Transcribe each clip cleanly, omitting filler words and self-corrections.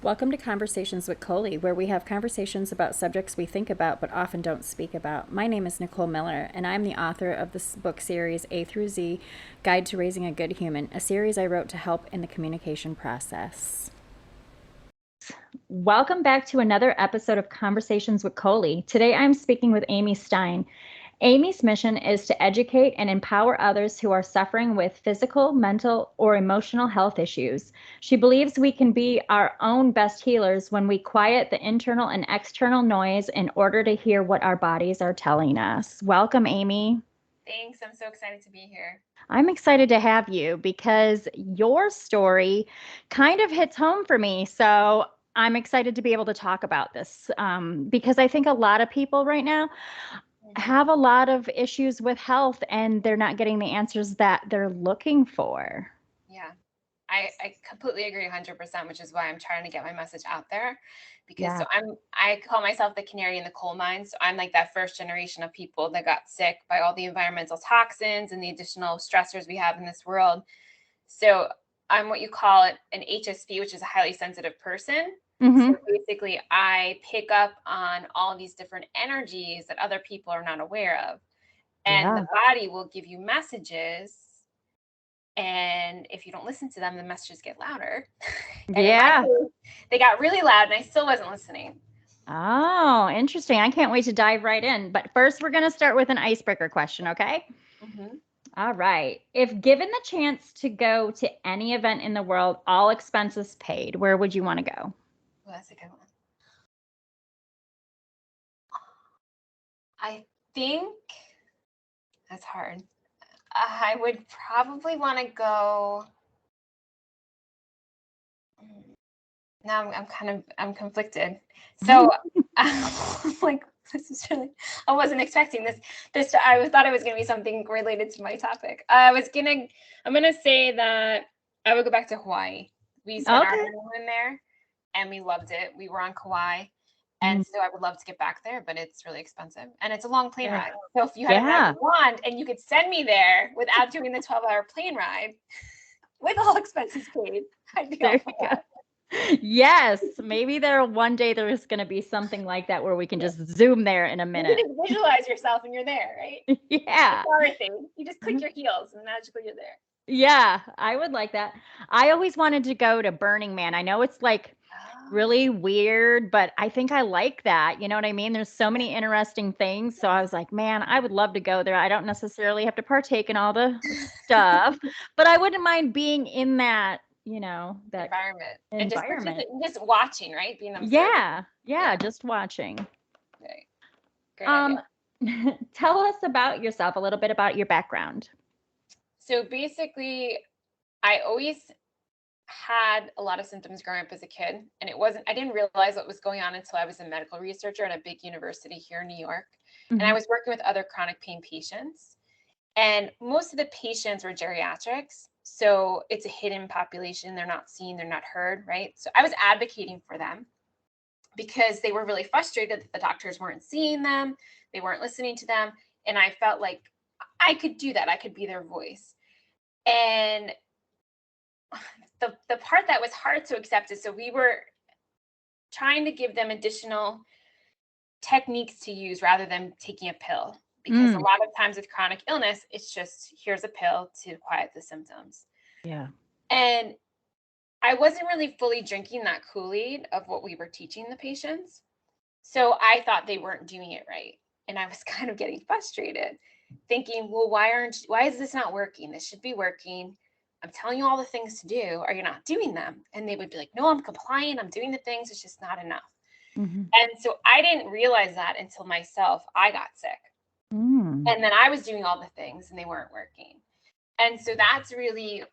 Welcome to Conversations with Colie, where we have conversations about subjects we think about but often don't speak about. My name is Nicole Miller, and I'm the author of this book series, A through Z Guide to Raising a Good Human, a series I wrote to help in the communication process. Welcome back to another episode of Conversations with Colie. Today I'm speaking with Amy Stein. Amy's mission is to educate and empower others who are suffering with physical, mental, or emotional health issues. She believes we can be our own best healers when we quiet the internal and external noise in order to hear what our bodies are telling us. Welcome, Amy. Thanks. I'm so excited to be here. I'm excited to have you because your story kind of hits home for me. So I'm excited to be able to talk about this because I think a lot of people right now have a lot of issues with health and they're not getting the answers that they're looking for. Yeah, I completely agree 100%, which is why I'm trying to get my message out there because Yeah. I call myself the canary in the coal mine. So I'm like that first generation of people that got sick by all the environmental toxins and the additional stressors we have in this world. So I'm what you call it an HSP, which is a highly sensitive person. Mm-hmm. So basically, I pick up on all these different energies that other people are not aware of. And Yeah. the body will give you messages. And if you don't listen to them, the messages get louder. And in my Yeah. case, they got really loud and I still wasn't listening. Oh, interesting. I can't wait to dive right in. But first, we're going to start with an icebreaker question, okay? Mm-hmm. All right. If given the chance to go to any event in the world, all expenses paid, where would you want to go? Well, that's a good one. I think that's hard. I would probably want to go. Now I'm conflicted. So I'm like, this is really, I wasn't expecting this. Thought it was going to be something related to my topic. I'm going to say that I would go back to Hawaii. We spent our Okay. honeymoon there and we loved it. We were on Kauai. Mm, And so I would love to get back there, but it's really expensive and it's a long plane yeah. ride. So if you had a Yeah. magic wand and you could send me there without doing the 12-hour plane ride with all expenses paid, I'd be all There for you go. that. Yes, maybe one day there's going to be something like that where we can just zoom there in a You can minute. just visualize yourself and you're there, right? Yeah. It's our thing. You just click your heels and magically you're there. Yeah, I would like that. I always wanted to go to Burning Man. I know it's like Oh, really weird, but I think I like that. You know what I mean? There's so many interesting things. So I was like, man, I would love to go there. I don't necessarily have to partake in all the stuff, but I wouldn't mind being in that, that environment and just environment. just watching, right? Being observant. Yeah. Yeah, just watching. Right. Great idea. Um, tell us about yourself, a little bit about your background. So basically, I always had a lot of symptoms growing up as a kid, and I didn't realize what was going on until I was a medical researcher at a big university here in New York. And I Mhm. was working with other chronic pain patients. And most of the patients were geriatrics. So it's a hidden population. They're not seen, they're not heard, right? So I was advocating for them because they were really frustrated that the doctors weren't seeing them, they weren't listening to them. And I felt like I could do that, I could be their voice. And the part that was hard to accept is so we were trying to give them additional techniques to use rather than taking a pill. Because a Mm, lot of times with chronic illness, it's just here's a pill to quiet the symptoms. yeah. And I wasn't really fully drinking that Kool-Aid of what we were teaching the patients. So I thought they weren't doing it right. And I was kind of getting frustrated, thinking, well, why is this not working? This should be working. I'm telling you all the things to do. Are you not doing them? And they would be like, no, I'm compliant. I'm doing the things. It's just not enough. Mhm. And so I didn't realize that until I got sick. Mm. And then I was doing all the things and they weren't working. And so that's really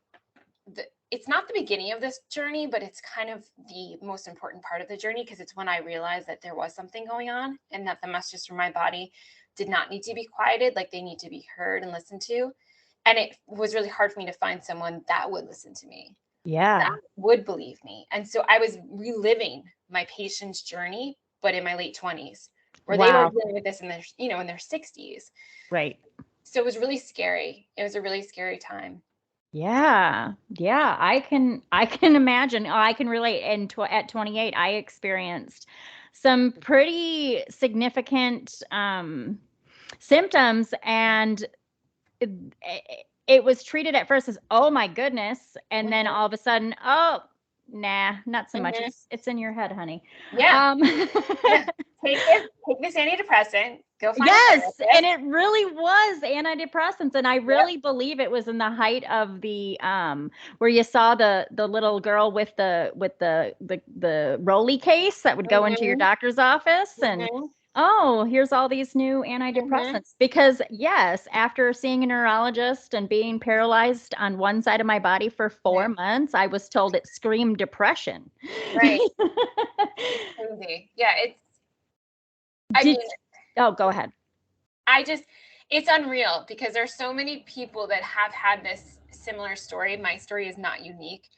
it's not the beginning of this journey, but it's kind of the most important part of the journey because it's when I realized that there was something going on and that the messages from my body did not need to be quieted, like they need to be heard and listened to. And it was really hard for me to find someone that would listen to me, that Yeah. would believe me. And so I was reliving my patient's journey, but in my late 20s, where they were Wow. dealing with this in their 60s. Right. So it was really scary. It was a really scary time. Yeah. Yeah. I can imagine. I can relate. And at 28, I experienced some pretty significant symptoms, and it, it was treated at first as, oh my goodness, and then Mhm, all of a sudden, oh, nah, not so much. mhm. It's in your head, honey. Yeah, Um, yeah. Take this antidepressant. Go find a yes, and therapist. it really was antidepressants, and I Yep. really believe it was in the height of the where you saw the little girl with the rolly case that would go into your Mhm, doctor's office, and mhm, oh, here's all these new mhm. antidepressants. Because yes, after seeing a neurologist and being paralyzed on one side of my body for Right, 4 months, I was told it screamed depression. right. It's crazy. Yeah, I Did mean, Oh, go ahead. I just, it's unreal because there's so many people that have had this similar story. My story is not unique.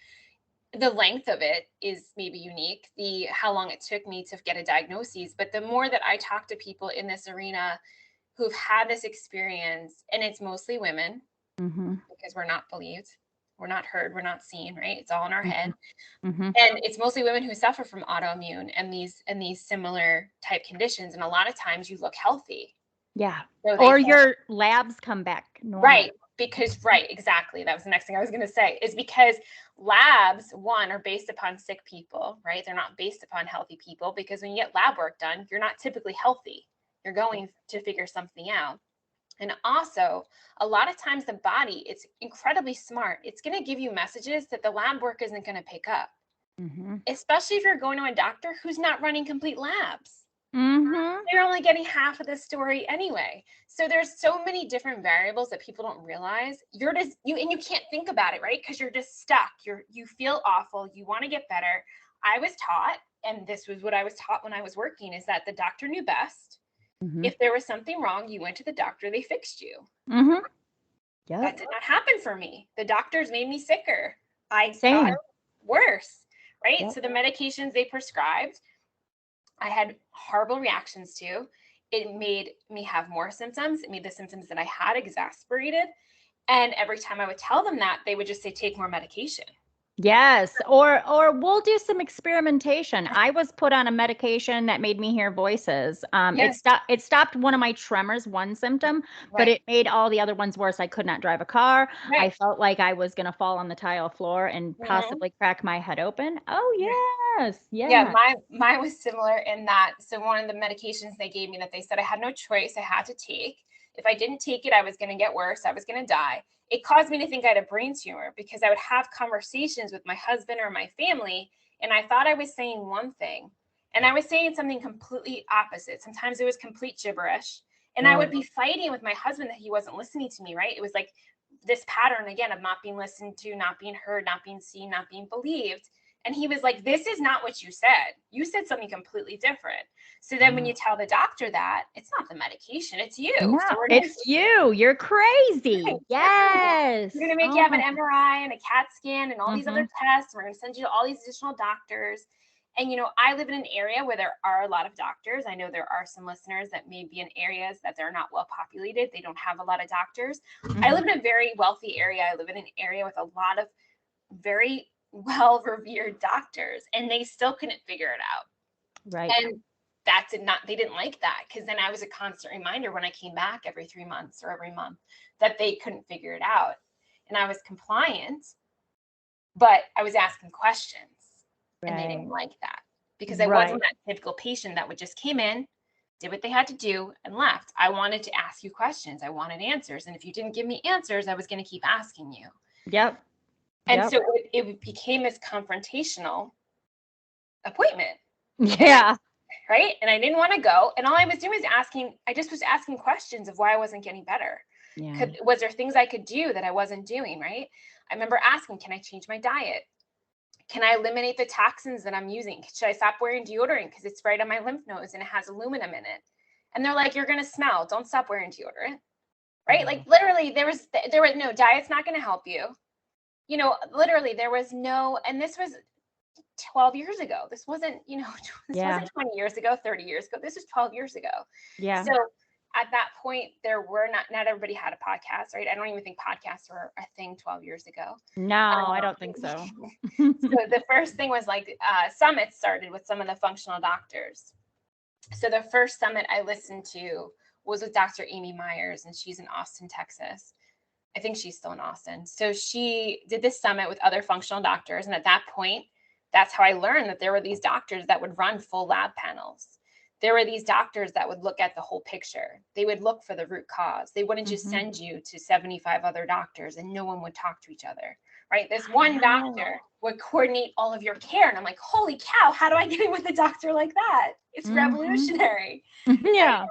The length of it is maybe unique, the how long it took me to get a diagnosis, but the more that I talk to people in this arena who've had this experience, and it's mostly women Mm-hmm. because we're not believed, we're not heard, we're not seen, right? It's all in our Mm-hmm. head. Mm-hmm. And it's mostly women who suffer from autoimmune and these similar type conditions, and a lot of times you look healthy. Yeah. So they Or say, your labs come back normal. right, because right, exactly. That was the next thing I was going to say, is because labs, one, are based upon sick people, right? They're not based upon healthy people, because when you get lab work done, you're not typically healthy. You're going to figure something out. And also, a lot of times the body, it's incredibly smart. It's going to give you messages that the lab work isn't going to pick up, Mm-hmm. especially if you're going to a doctor who's not running complete labs. Mm-hmm. You're only getting half of the story anyway. So there's so many different variables that people don't realize. You're just and you can't think about it, right? Because you're just stuck. You feel awful. You want to get better. I was taught, and this was what I was taught when I was working, is that the doctor knew best. Mm-hmm. If there was something wrong, you went to the doctor, they fixed you. Mm-hmm. That Yep. did not happen for me. The doctors made me sicker. I got Same. worse, right? Yep. So the medications they prescribed, I had horrible reactions to. It made me have more symptoms. It made the symptoms that I had exasperated. And every time I would tell them that, they would just say, take more medication. Yes, or we'll do some experimentation. I was put on a medication that made me hear voices. Yes, It stopped one of my tremors, one symptom, but right, it made all the other ones worse. I could not drive a car. I right. felt like I was gonna fall on the tile floor and Mhm. possibly crack my head open. Right. Oh yes, Yeah, yeah. mine was similar in that. So one of the medications they gave me that they said I had no choice, I had to take. If I didn't take it, I was going to get worse. I was going to die. It caused me to think I had a brain tumor because I would have conversations with my husband or my family, and I thought I was saying one thing, and I was saying something completely opposite. Sometimes it was complete gibberish, and I would Oh, be fighting with my husband that he wasn't listening to me, right? It was like this pattern again of not being listened to, not being heard, not being seen, not being believed. And he was like, this is not what you said. You said something completely different. So then when you oh. tell the doctor that, it's not the medication, it's you. No, So we're going to it's you. You're crazy. we're Yes. going to make you Oh have an my. MRI and a CAT scan and all these Mm-hmm. other tests. We're going to send you to all these additional doctors. And I live in an area where there are a lot of doctors. I know there are some listeners that may be in areas that they're not well populated. They don't have a lot of doctors. I Mm-hmm. live in a very wealthy area. I live in an area with a lot of very well revered doctors, and they still couldn't figure it out. Right. And they didn't like that, because then I was a constant reminder when I came back every 3 months or every month that they couldn't figure it out. And I was compliant, but I was asking questions, and they didn't Right. like that because I wasn't Right. that typical patient that would just came in, did what they had to do, and left. I wanted to ask you questions. I wanted answers. And if you didn't give me answers, I was going to keep asking you. Yep. And Yep. so it became this confrontational appointment. And Yeah. right. And I didn't want to go. And all I was doing was I just was asking questions of why I wasn't getting better. Yeah. Was there things I could do that I wasn't doing? Right. I remember asking, can I change my diet? Can I eliminate the toxins that I'm using? Should I stop wearing deodorant because it's right on my lymph nodes and it has aluminum in it? And they're like, you're going to smell. Don't stop wearing deodorant. Right. Like literally there was no diet's not going to help you. Literally there was no, and this was 12 years ago. This wasn't, this Yeah. wasn't 20 years ago, 30 years ago. This was 12 years ago. Yeah. So at that point, there were not everybody had a podcast, right? I don't even think podcasts were a thing 12 years ago. No, I don't think so. So the first thing was like summits started with some of the functional doctors. So the first summit I listened to was with Dr. Amy Myers, and she's in Austin, Texas. I think she's still in Austin. So she did this summit with other functional doctors. And at that point, that's how I learned that there were these doctors that would run full lab panels. There were these doctors that would look at the whole picture. They would look for the root cause. They wouldn't just send you to 75 other doctors and no one would talk to each other, right? This one doctor would coordinate all of your care. And I'm like, holy cow, how do I get in with a doctor like that? It's revolutionary. Yeah.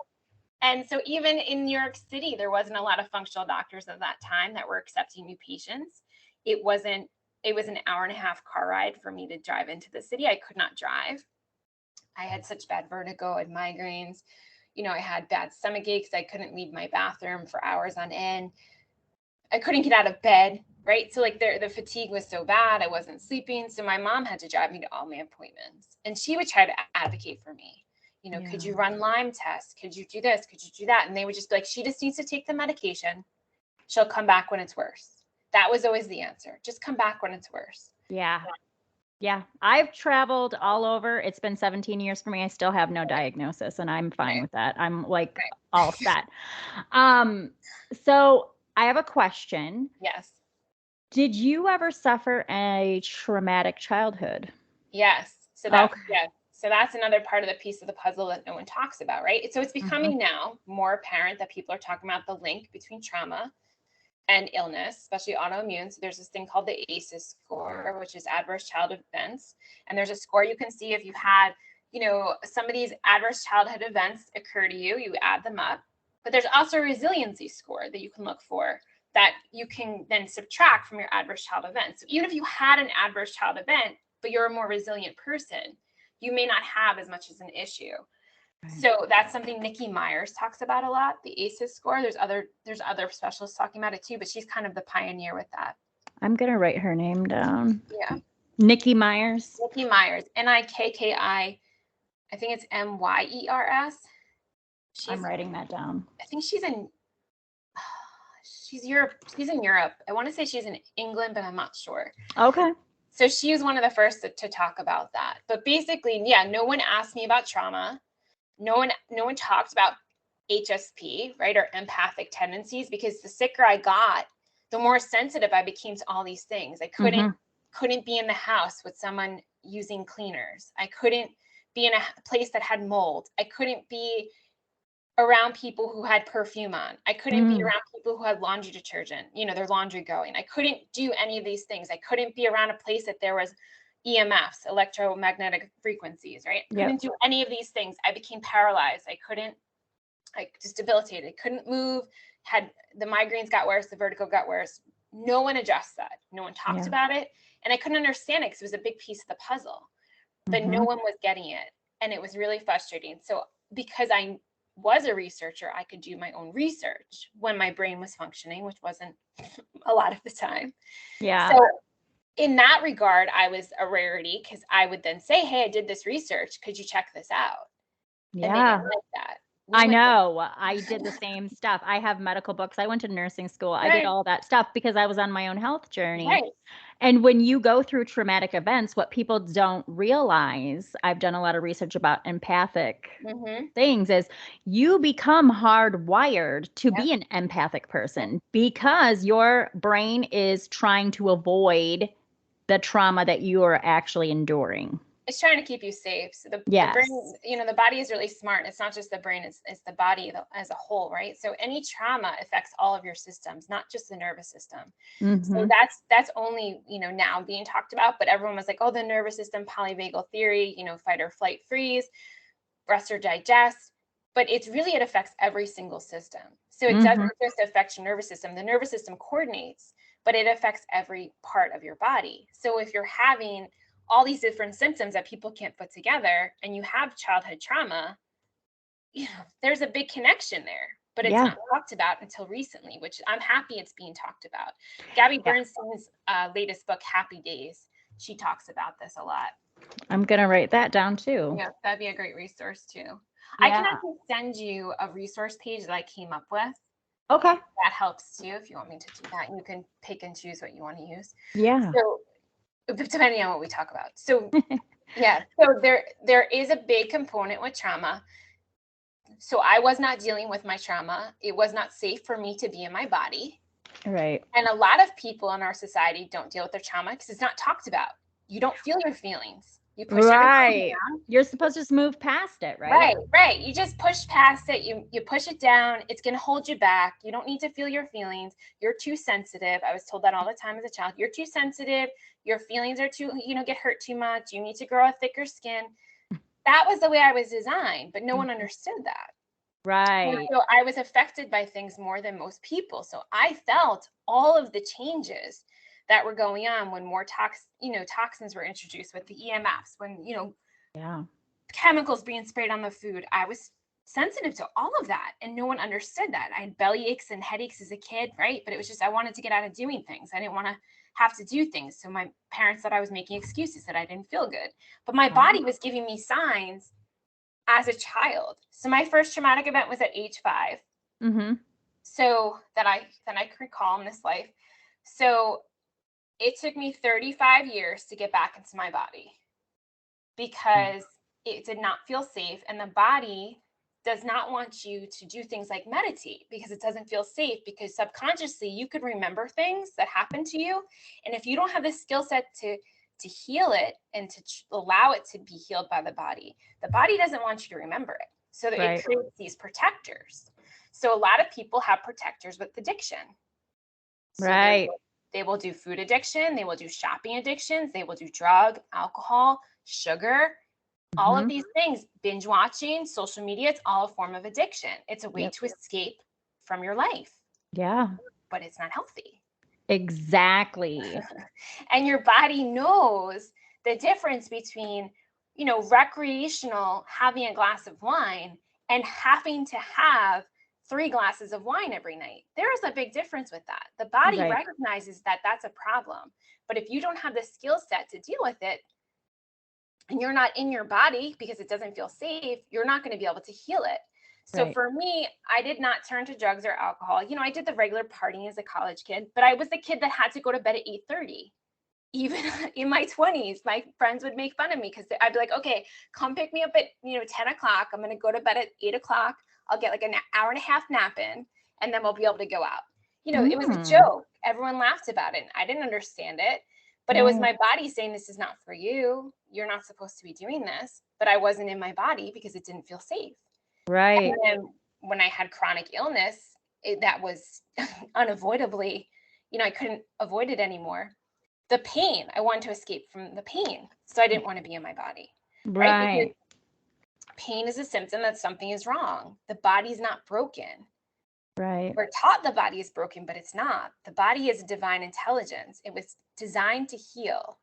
And so even in New York City, there wasn't a lot of functional doctors at that time that were accepting new patients. It was an hour and a half car ride for me to drive into the city. I could not drive. I had such bad vertigo and migraines. You know, I had bad stomach aches. I couldn't leave my bathroom for hours on end. I couldn't get out of bed, right? So like the fatigue was so bad, I wasn't sleeping. So my mom had to drive me to all my appointments. And she would try to advocate for me. You know, could you run Lyme tests? Could you do this? Could you do that? And they would just be like, she just needs to take the medication. She'll come back when it's worse. That was always the answer. Just come back when it's worse. Yeah. Yeah. I've traveled all over. It's been 17 years for me. I still have no diagnosis and I'm fine with that. I'm like all set. So I have a question. Yes. Did you ever suffer a traumatic childhood? Yes. So that's, So that's another part of the piece of the puzzle that no one talks about, right? So it's becoming now more apparent that people are talking about the link between trauma and illness, especially autoimmune. So there's this thing called the ACEs score, which is adverse childhood events. And there's a score you can see if you've had, you know, some of these adverse childhood events occur to you, you add them up. But there's also a resiliency score that you can look for that you can then subtract from your adverse child event. So even if you had an adverse child event, but you're a more resilient person, you may not have as much as an issue. So that's something Nikki Myers talks about a lot, the ACEs score. There's other specialists talking about it too, but she's kind of the pioneer with that. I'm going to write her name down. Yeah. Nikki Myers. Nikki Myers, Nikki, I think it's Myers. I'm writing that down. I think she's in Europe. She's in Europe. I want to say she's in England, but I'm not sure. Okay. So she was one of the first to talk about that. But basically, no one asked me about trauma. No one talked about HSP, right, or empathic tendencies, because the sicker I got, the more sensitive I became to all these things. I couldn't be in the house with someone using cleaners. I couldn't be in a place that had mold. I couldn't be around people who had perfume on. I couldn't be around people who had laundry detergent, their laundry going. I couldn't do any of these things. I couldn't be around a place that there was EMFs, electromagnetic frequencies, right? I couldn't do any of these things. I became paralyzed. Just debilitated. Couldn't move, had the migraines got worse, the vertigo got worse. No one addressed that. No one talked about it. And I couldn't understand it because it was a big piece of the puzzle, but no one was getting it. And it was really frustrating. So because I was a researcher, I could do my own research when my brain was functioning, which wasn't a lot of the time. Yeah. So in that regard, I was a rarity because I would then say, hey, I did this research. Could you check this out? Yeah. And they didn't like that. I know. I did the same stuff. I have medical books. I went to nursing school. I did all that stuff because I was on my own health journey. Right. And when you go through traumatic events, what people don't realize, I've done a lot of research about empathic things, is you become hardwired to be an empathic person because your brain is trying to avoid the trauma that you are actually enduring. It's trying to keep you safe. So the brain, the body is really smart. It's not just the brain, it's the body as a whole, right? So any trauma affects all of your systems, not just the nervous system. So that's only, now being talked about, but everyone was like, oh, the nervous system, polyvagal theory, fight or flight, freeze, rest or digest. But it affects every single system. So it doesn't just affect your nervous system. The nervous system coordinates, but it affects every part of your body. So if you're having all these different symptoms that people can't put together and you have childhood trauma, there's a big connection there, but it's not talked about until recently, which I'm happy it's being talked about. Gabby Bernstein's latest book, Happy Days, she talks about this a lot. I'm going to write that down too. Yeah, that'd be a great resource too. I can Yeah. actually send you a resource page that I came up with. Okay. That helps too if you want me to do that. You can pick and choose what you want to use. Yeah. So depending on what we talk about. So yeah, so there is a big component with trauma. So I was not dealing with my trauma. It was not safe for me to be in my body. Right. And a lot of people in our society don't deal with their trauma because it's not talked about. You don't feel your feelings. You push everything Right. down. You're supposed to just move past it, right? Right, right. You just push past it. You push it down. It's going to hold you back. You don't need to feel your feelings. You're too sensitive. I was told that all the time as a child. You're too sensitive. Your feelings are too, get hurt too much. You need to grow a thicker skin. That was the way I was designed, but no one understood that. Right. And so I was affected by things more than most people. So I felt all of the changes that were going on when more toxins were introduced with the EMFs, when, Yeah. chemicals being sprayed on the food. I was sensitive to all of that, and no one understood that. I had belly aches and headaches as a kid, right? But it was just, I wanted to get out of doing things. I didn't want to have to do things. So my parents thought I was making excuses, that I didn't feel good. But my body was giving me signs as a child. So my first traumatic event was at age 5. Mm-hmm. So that I can recall in this life. So it took me 35 years to get back into my body because it did not feel safe, and the body does not want you to do things like meditate because it doesn't feel safe, because subconsciously you could remember things that happened to you, and if you don't have the skill set to heal it and to allow it to be healed by the body doesn't want you to remember it. So that it creates these protectors. So a lot of people have protectors with addiction. So they will do food addiction, they will do shopping addictions, they will do drug, alcohol, sugar, all of these things, binge watching, social media. It's all a form of addiction. It's a way to escape from your life. Yeah. But it's not healthy. Exactly. And your body knows the difference between, recreational having a glass of wine and having to have 3 glasses of wine every night. There is a big difference with that. The body recognizes that that's a problem. But if you don't have the skill set to deal with it, and you're not in your body because it doesn't feel safe, you're not going to be able to heal it. So for me, I did not turn to drugs or alcohol. I did the regular partying as a college kid, but I was the kid that had to go to bed at 8:30. Even in my 20s, my friends would make fun of me because I'd be like, okay, come pick me up at 10 o'clock. I'm going to go to bed at 8 o'clock. I'll get like an hour and a half nap in, and then we'll be able to go out. It was a joke. Everyone laughed about it. And I didn't understand it. But it was my body saying, this is not for you. You're not supposed to be doing this. But I wasn't in my body because it didn't feel safe. Right. And then when I had chronic illness, that was unavoidably, I couldn't avoid it anymore. The pain, I wanted to escape from the pain. So I didn't want to be in my body. Right? Because pain is a symptom that something is wrong. The body's not broken. Right. We're taught the body is broken, but it's not. The body is a divine intelligence. It was designed to heal.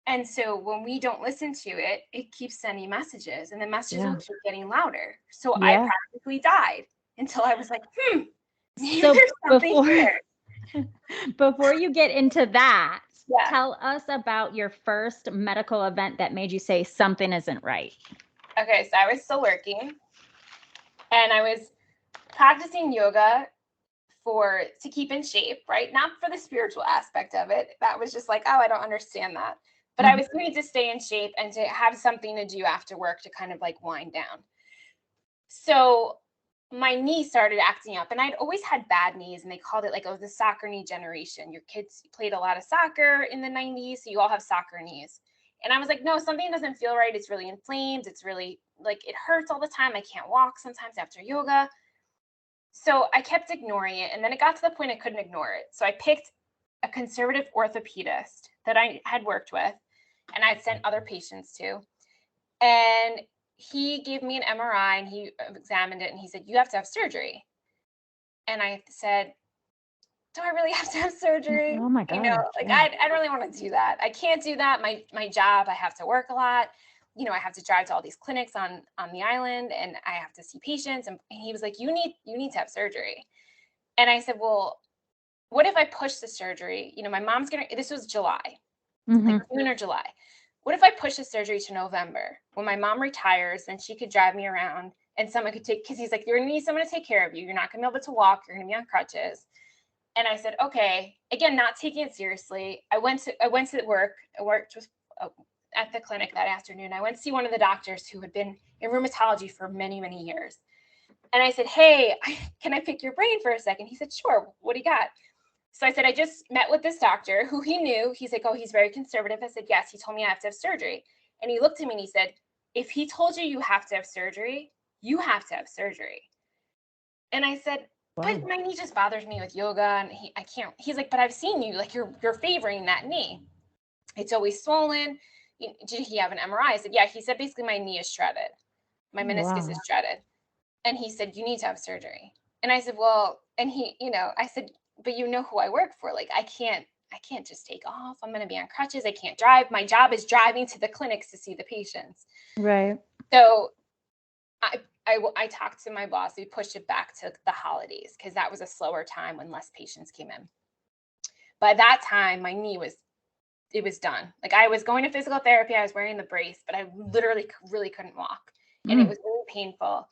And so when we don't listen to it, it keeps sending messages, and the messages will keep getting louder. So I practically died until I was like, maybe there's something here. Before you get into that, tell us about your first medical event that made you say something isn't right. Okay, so I was still working, and I was practicing yoga to keep in shape, right? Not for the spiritual aspect of it. That was just like, oh, I don't understand that. But I was doing it to stay in shape and to have something to do after work to kind of like wind down. So my knee started acting up, and I'd always had bad knees, and they called it like, oh, the soccer knee generation. Your kids played a lot of soccer in the 90s, so you all have soccer knees. And I was like, no, something doesn't feel right. It's really inflamed. It's really like, it hurts all the time. I can't walk sometimes after yoga. So I kept ignoring it, and then it got to the point I couldn't ignore it. So I picked a conservative orthopedist that I had worked with, and I'd sent other patients to. And he gave me an MRI, and he examined it, and he said, you have to have surgery. And I said, do I really have to have surgery? Oh my God. I don't really want to do that. I can't do that. My job, I have to work a lot. I have to drive to all these clinics on the island, and I have to see patients. And he was like, you need to have surgery. And I said, well, what if I push the surgery? My mom's this was July, like June or July. what if I push the surgery to November? When my mom retires, then she could drive me around and someone could take, because he's like, you're going to need someone to take care of you. You're not going to be able to walk. You're going to be on crutches. And I said, okay, again, not taking it seriously. I went to work. I worked at the clinic that afternoon. I went to see one of the doctors who had been in rheumatology for many, many years. And I said, hey, can I pick your brain for a second? He said, sure. What do you got? So I said, I just met with this doctor who he knew. He's like, oh, he's very conservative. I said, yes. He told me I have to have surgery. And he looked at me and he said, if he told you you have to have surgery, you have to have surgery. And I said, but my knee just bothers me with yoga and I can't. He's like, but I've seen you, like you're favoring that knee. It's always swollen. Did he have an MRI? I said, yeah. He said, basically my knee is shredded. My meniscus is shredded. And he said, you need to have surgery. And I said, well, and he, I said, but you know who I work for. Like, I can't just take off. I'm going to be on crutches. I can't drive. My job is driving to the clinics to see the patients. Right. So I talked to my boss. We pushed it back to the holidays because that was a slower time when less patients came in. By that time, my knee was done. Like I was going to physical therapy. I was wearing the brace, but I literally really couldn't walk. And it was really painful.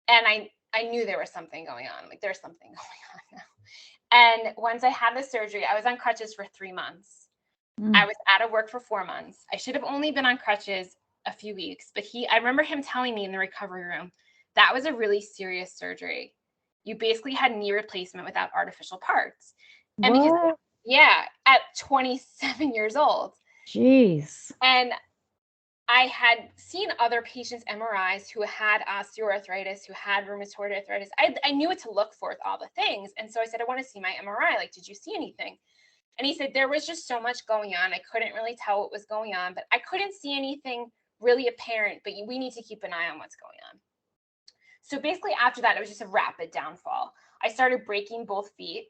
And I knew there was something going on. Like there's something going on now. And once I had the surgery, I was on crutches for 3 months. I was out of work for 4 months. I should have only been on crutches a few weeks, but I remember him telling me in the recovery room, that was a really serious surgery. You basically had knee replacement without artificial parts. And because, at 27 years old. Jeez. And I had seen other patients' MRIs who had osteoarthritis, who had rheumatoid arthritis. I knew what to look for with all the things. And so I said, I want to see my MRI. Like, did you see anything? And he said, there was just so much going on. I couldn't really tell what was going on, but I couldn't see anything really apparent, but we need to keep an eye on what's going on. So basically after that, it was just a rapid downfall. I started breaking both feet,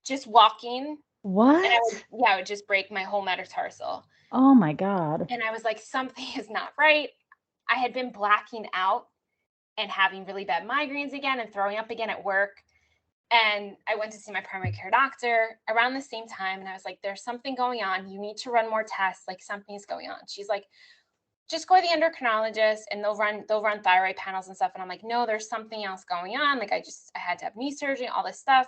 just walking. What? And I would just break my whole metatarsal. Oh my God. And I was like, something is not right. I had been blacking out and having really bad migraines again and throwing up again at work. And I went to see my primary care doctor around the same time. And I was like, there's something going on. You need to run more tests. Like something's going on. She's like, just go to the endocrinologist and they'll run thyroid panels and stuff. And I'm like, no, there's something else going on. Like I had to have knee surgery, all this stuff.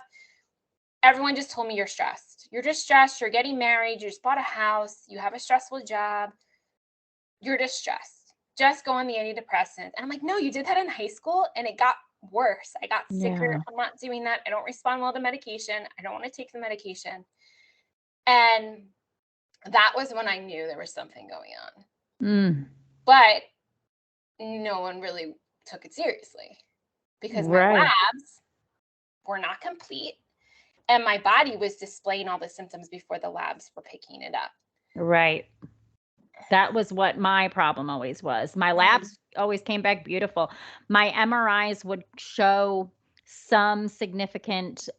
Everyone just told me you're stressed. You're just stressed. You're getting married. You just bought a house. You have a stressful job. You're just stressed. Just go on the antidepressants. And I'm like, no, you did that in high school and it got worse. I got sicker. Yeah. I'm not doing that. I don't respond well to medication. I don't want to take the medication. And that was when I knew there was something going on. But no one really took it seriously because my labs were not complete. And my body was displaying all the symptoms before the labs were picking it up. Right. That was what my problem always was. My labs always came back beautiful. My MRIs would show some significant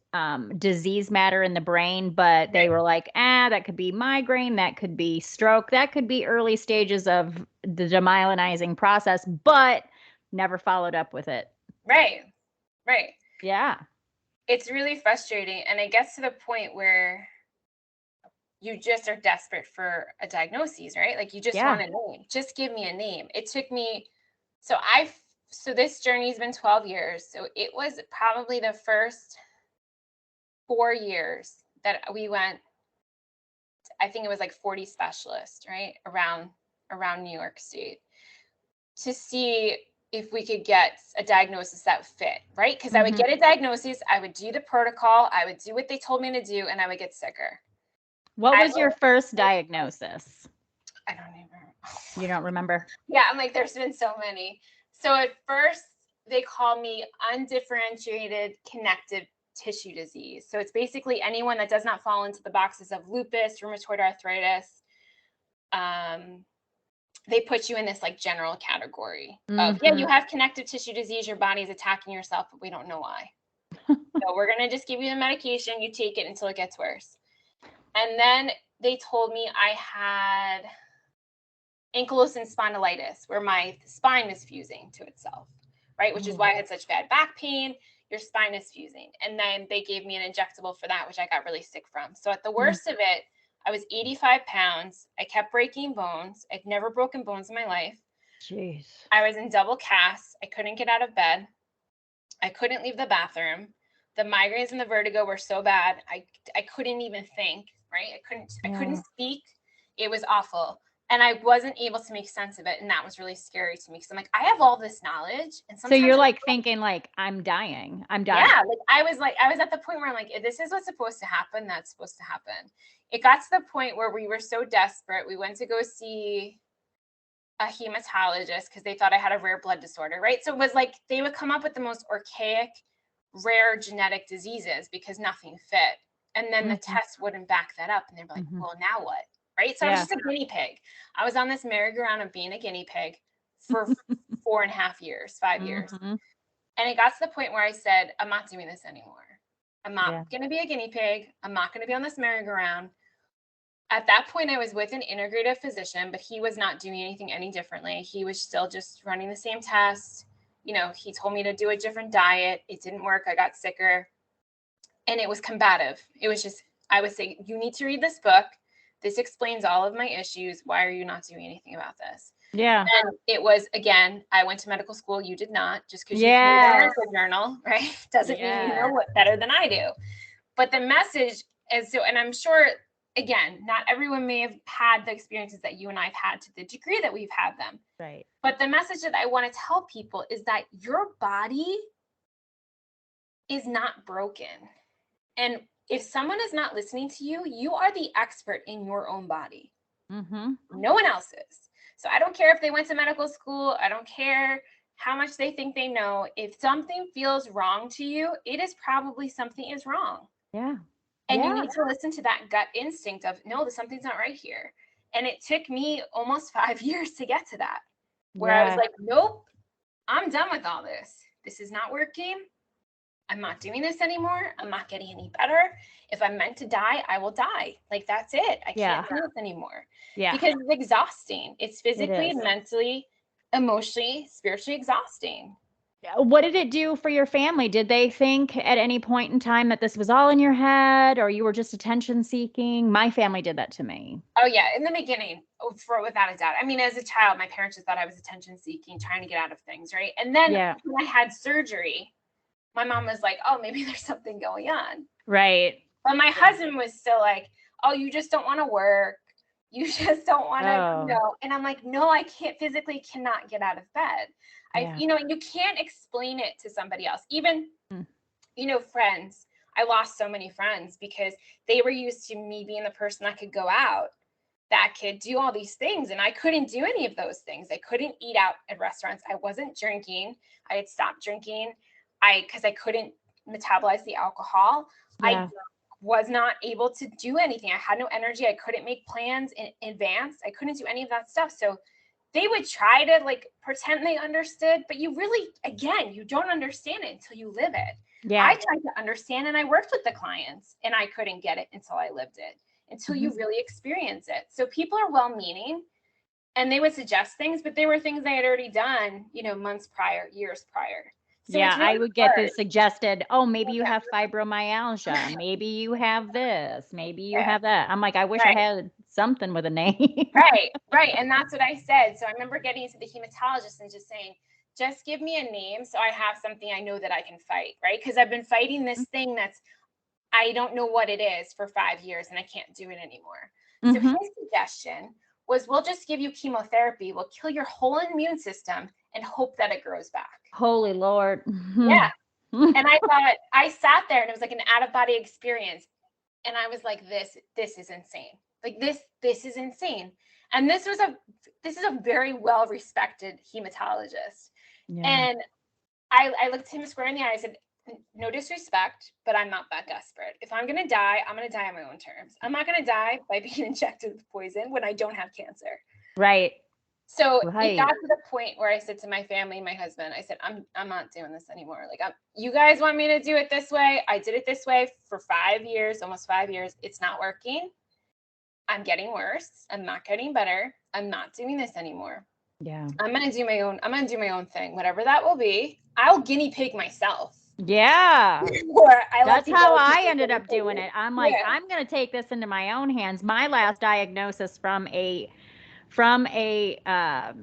disease matter in the brain, but they were like, that could be migraine, that could be stroke, that could be early stages of the demyelinizing process, but never followed up with it. Right. Yeah. It's really frustrating. And it gets to the point where you just are desperate for a diagnosis, right? Like you just want a name. Just give me a name. It took me, so this journey's been 12 years. So it was probably the first 4 years that we went, I think it was like 40 specialists, right? Around New York State to see if we could get a diagnosis that fit, right? Because I would get a diagnosis, I would do the protocol, I would do what they told me to do, and I would get sicker. What was your first diagnosis? I don't even remember. You don't remember? Yeah, I'm like, there's been so many. So at first, they called me undifferentiated connective tissue disease. So it's basically anyone that does not fall into the boxes of lupus, rheumatoid arthritis. They put you in this like general category of, you have connective tissue disease, your body's attacking yourself, but we don't know why. So we're going to just give you the medication, you take it until it gets worse. And then they told me I had ankylosing spondylitis, where my spine is fusing to itself, right? Which is why I had such bad back pain. Your spine is fusing. And then they gave me an injectable for that, which I got really sick from. So at the worst of it, I was 85 pounds. I kept breaking bones. I'd never broken bones in my life. Jeez. I was in double casts. I couldn't get out of bed. I couldn't leave the bathroom. The migraines and the vertigo were so bad. I couldn't even think, right? I couldn't speak. It was awful. And I wasn't able to make sense of it. And that was really scary to me. Cause I'm like, I have all this knowledge. And So sometimes you're like thinking like, I'm dying. yeah, I was at the point where I'm like, if this is what's supposed to happen, that's supposed to happen. It got to the point where we were so desperate. We went to go see a hematologist because they thought I had a rare blood disorder, right? So it was like they would come up with the most archaic, rare genetic diseases because nothing fit. And then the test wouldn't back that up. And they'd be like, well, now what? Right? So I was just a guinea pig. I was on this merry-go-round of being a guinea pig for 4.5 years, 5 years. And it got to the point where I said, I'm not doing this anymore. I'm not going to be a guinea pig. I'm not going to be on this merry-go-round. At that point, I was with an integrative physician, but he was not doing anything any differently. He was still just running the same tests. You know, he told me to do a different diet. It didn't work. I got sicker. And it was combative. It was just, I would say, you need to read this book. This explains all of my issues. Why are you not doing anything about this? Yeah. And it was, again, I went to medical school. You did not. Just because you read the journal, right, doesn't mean you know what better than I do. But the message is so, and I'm sure, again, not everyone may have had the experiences that you and I've had to the degree that we've had them. Right. But the message that I want to tell people is that your body is not broken. And if someone is not listening to you, you are the expert in your own body. No one else is. So I don't care if they went to medical school. I don't care how much they think they know. If something feels wrong to you, it is probably something is wrong. Yeah. And you need to listen to that gut instinct of, no, something's not right here. And it took me almost 5 years to get to that, where I was like, nope, I'm done with all this. This is not working. I'm not doing this anymore. I'm not getting any better. If I'm meant to die, I will die. Like, that's it. I can't do this anymore. Yeah. Because it's exhausting. It's physically, mentally, emotionally, spiritually exhausting. What did it do for your family? Did they think at any point in time that this was all in your head or you were just attention seeking? My family did that to me. Oh yeah. In the beginning, without a doubt. I mean, as a child, my parents just thought I was attention seeking, trying to get out of things. Right. And then when I had surgery, my mom was like, oh, maybe there's something going on. Right. But my husband was still like, oh, you just don't want to work. You just don't want to, you know. And I'm like, no, I physically cannot get out of bed. You know, and you can't explain it to somebody else. Even, you know, friends. I lost so many friends because they were used to me being the person that could go out, that could do all these things. And I couldn't do any of those things. I couldn't eat out at restaurants. I wasn't drinking. I had stopped drinking. Because I couldn't metabolize the alcohol. I was not able to do anything. I had no energy. I couldn't make plans in advance. I couldn't do any of that stuff. So they would try to like pretend they understood, but you really, again, you don't understand it until you live it. Yeah. I tried to understand and I worked with the clients and I couldn't get it until I lived it, until you really experience it. So people are well-meaning and they would suggest things, but they were things they had already done, you know, months prior, years prior. So really I would get this suggested, oh, maybe you have fibromyalgia. Maybe you have this. Maybe you have that. I'm like, I wish I had something with a name. Right. And that's what I said. So I remember getting to the hematologist and just saying, just give me a name so I have something I know that I can fight, right? Because I've been fighting this thing I don't know what it is for 5 years and I can't do it anymore. So his suggestion was, we'll just give you chemotherapy. We'll kill your whole immune system and hope that it grows back. Holy Lord. Yeah. And I thought, I sat there and it was like an out-of-body experience. And I was like, this is insane. Like this is insane. And this is a very well-respected hematologist. Yeah. And I looked him square in the eye. I said, no disrespect, but I'm not that desperate. If I'm going to die, I'm going to die on my own terms. I'm not going to die by being injected with poison when I don't have cancer. Right. So it got to the point where I said to my family, my husband, I said, I'm not doing this anymore. Like, you guys want me to do it this way? I did it this way for 5 years, almost 5 years. It's not working. I'm getting worse. I'm not getting better. I'm not doing this anymore. Yeah. I'm going to do my own thing, whatever that will be. I'll guinea pig myself. Yeah. Or I let That's people how think I they're ended getting up doing crazy. it. I'm like, Yeah. I'm going to take this into my own hands. My last diagnosis from a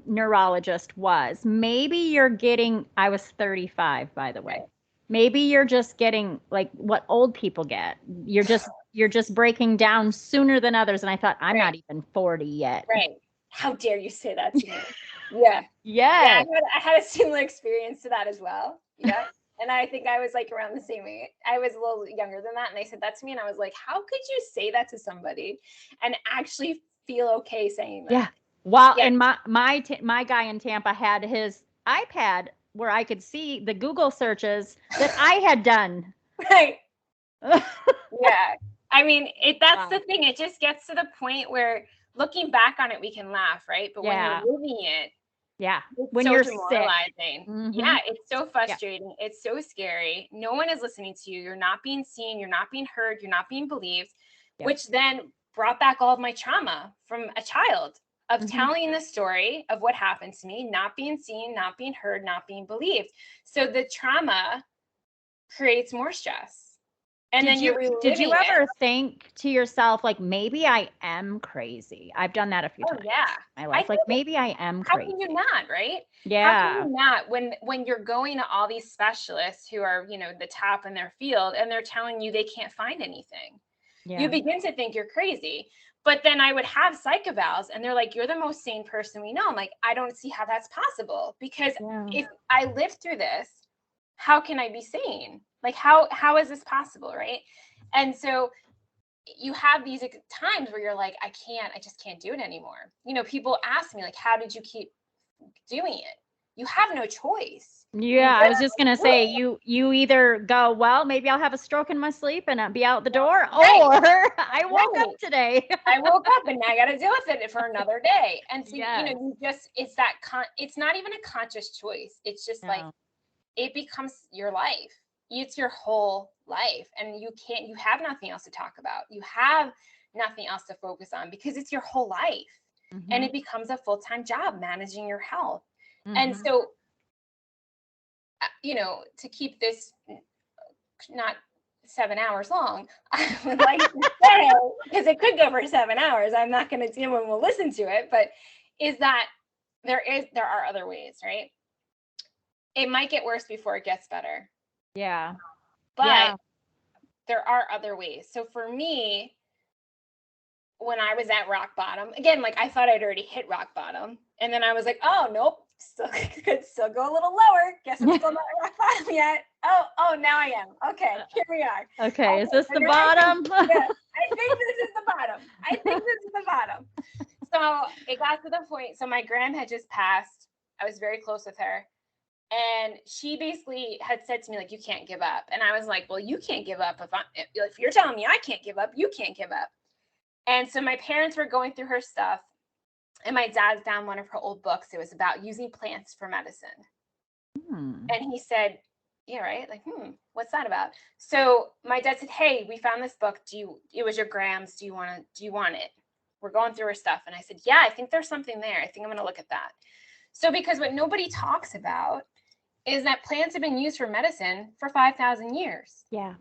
neurologist was, maybe you're getting, I was 35, by the way. Right. Maybe you're just getting like what old people get. You're just breaking down sooner than others. And I thought, I'm Right. not even 40 yet. Right. How dare you say that to me? Yeah. Yeah. Yes. I had a similar experience to that as well. Yeah. And I think I was like around the same age. I was a little younger than that. And they said that to me. And I was like, how could you say that to somebody and actually feel okay saying that? Yeah. Well, Yeah. and my guy in Tampa had his iPad where I could see the Google searches that I had done. Right. Yeah. I mean, that's Wow. the thing. It just gets to the point where looking back on it, we can laugh, right? But when you're Yeah. living it, Yeah. it's When so you're sick. demoralizing. Mm-hmm. Yeah, it's so Yeah. frustrating. It's so scary. No one is listening to you. You're not being seen. You're not being heard. You're not being believed, Yeah. which then brought back all of my trauma from a child of Mhm. telling the story of what happened to me, not being seen, not being heard, not being believed. So the trauma creates more stress. And then you're Did you reliving it. ever think to yourself, like, maybe I am crazy? I've done that a few Oh times yeah. in my I life. Like, think maybe I am how can crazy. you not, right? How can Yeah. you not when you're going to all these specialists who are, the top in their field and they're telling you they can't find anything? You Yeah. begin to think you're crazy. But then I would have psych evals and they're like, you're the most sane person we know. I'm like, I don't see how that's possible because Yeah. if I lived through this, how can I be sane? Like how is this possible, right? And so you have these times where you're like, I just can't do it anymore. People ask me like, how did you keep doing it? You have no choice. Yeah, I was just gonna say you either go, well, maybe I'll have a stroke in my sleep and I'll be out the door, or I woke up Right. today. I woke up and now I got to deal with it for another day. And so, Yes. you just, it's that, it's not even a conscious choice. It's just like, No. it becomes your life. It's your whole life. And you have nothing else to talk about. You have nothing else to focus on because it's your whole life. And Mhm. it becomes a full-time job managing your health. And Mhm. so, to keep this not 7 hours long, I would like to say, because it could go for 7 hours, I'm not going to see when we'll listen to it, but is that there are other ways, right? It might get worse before it gets better, Yeah. but Yeah. there are other ways. So for me, when I was at rock bottom, again, like I thought I'd already hit rock bottom. And then I was like, oh, nope, still could still go a little lower. Guess I'm still not at rock bottom yet. Oh, now I am. Okay, here we are. Okay, is this the And bottom? yeah, I think this is the bottom. I think this is the bottom. So it got to the point. So my gram had just passed. I was very close with her. And she basically had said to me, like, you can't give up. And I was like, well, you can't give up. If you're telling me I can't give up, you can't give up. And so my parents were going through her stuff. And my dad found one of her old books. It was about using plants for medicine. Hmm. And he said, yeah, right. Like, what's that about? So my dad said, hey, we found this book. It was your grams. Do you want it? We're going through her stuff. And I said, yeah, I think there's something there. I think I'm going to look at that. So because what nobody talks about is that plants have been used for medicine for 5,000 years. Yeah.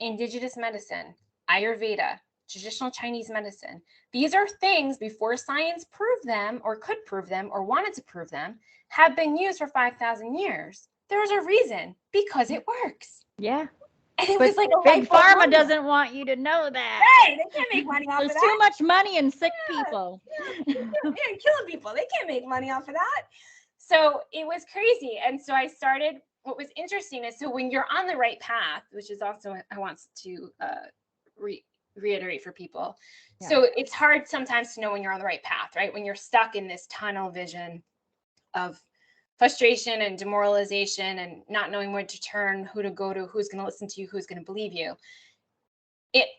Indigenous medicine, Ayurveda, traditional Chinese medicine. These are things before science proved them or could prove them or wanted to prove them have been used for 5,000 years. There's a reason, because it works. Yeah. And it But was like a Big light bulb Pharma moment. doesn't want you to know that. Hey, they can't make money off There's of that. too much money in sick people. Yeah, killing people. They can't make money off of that. So it was crazy. And so I started, what was interesting is, so when you're on the right path, which is also, I want to reiterate for people. Yeah. So it's hard sometimes to know when you're on the right path, right? When you're stuck in this tunnel vision of frustration and demoralization and not knowing where to turn, who to go to, who's going to listen to you, who's going to believe you.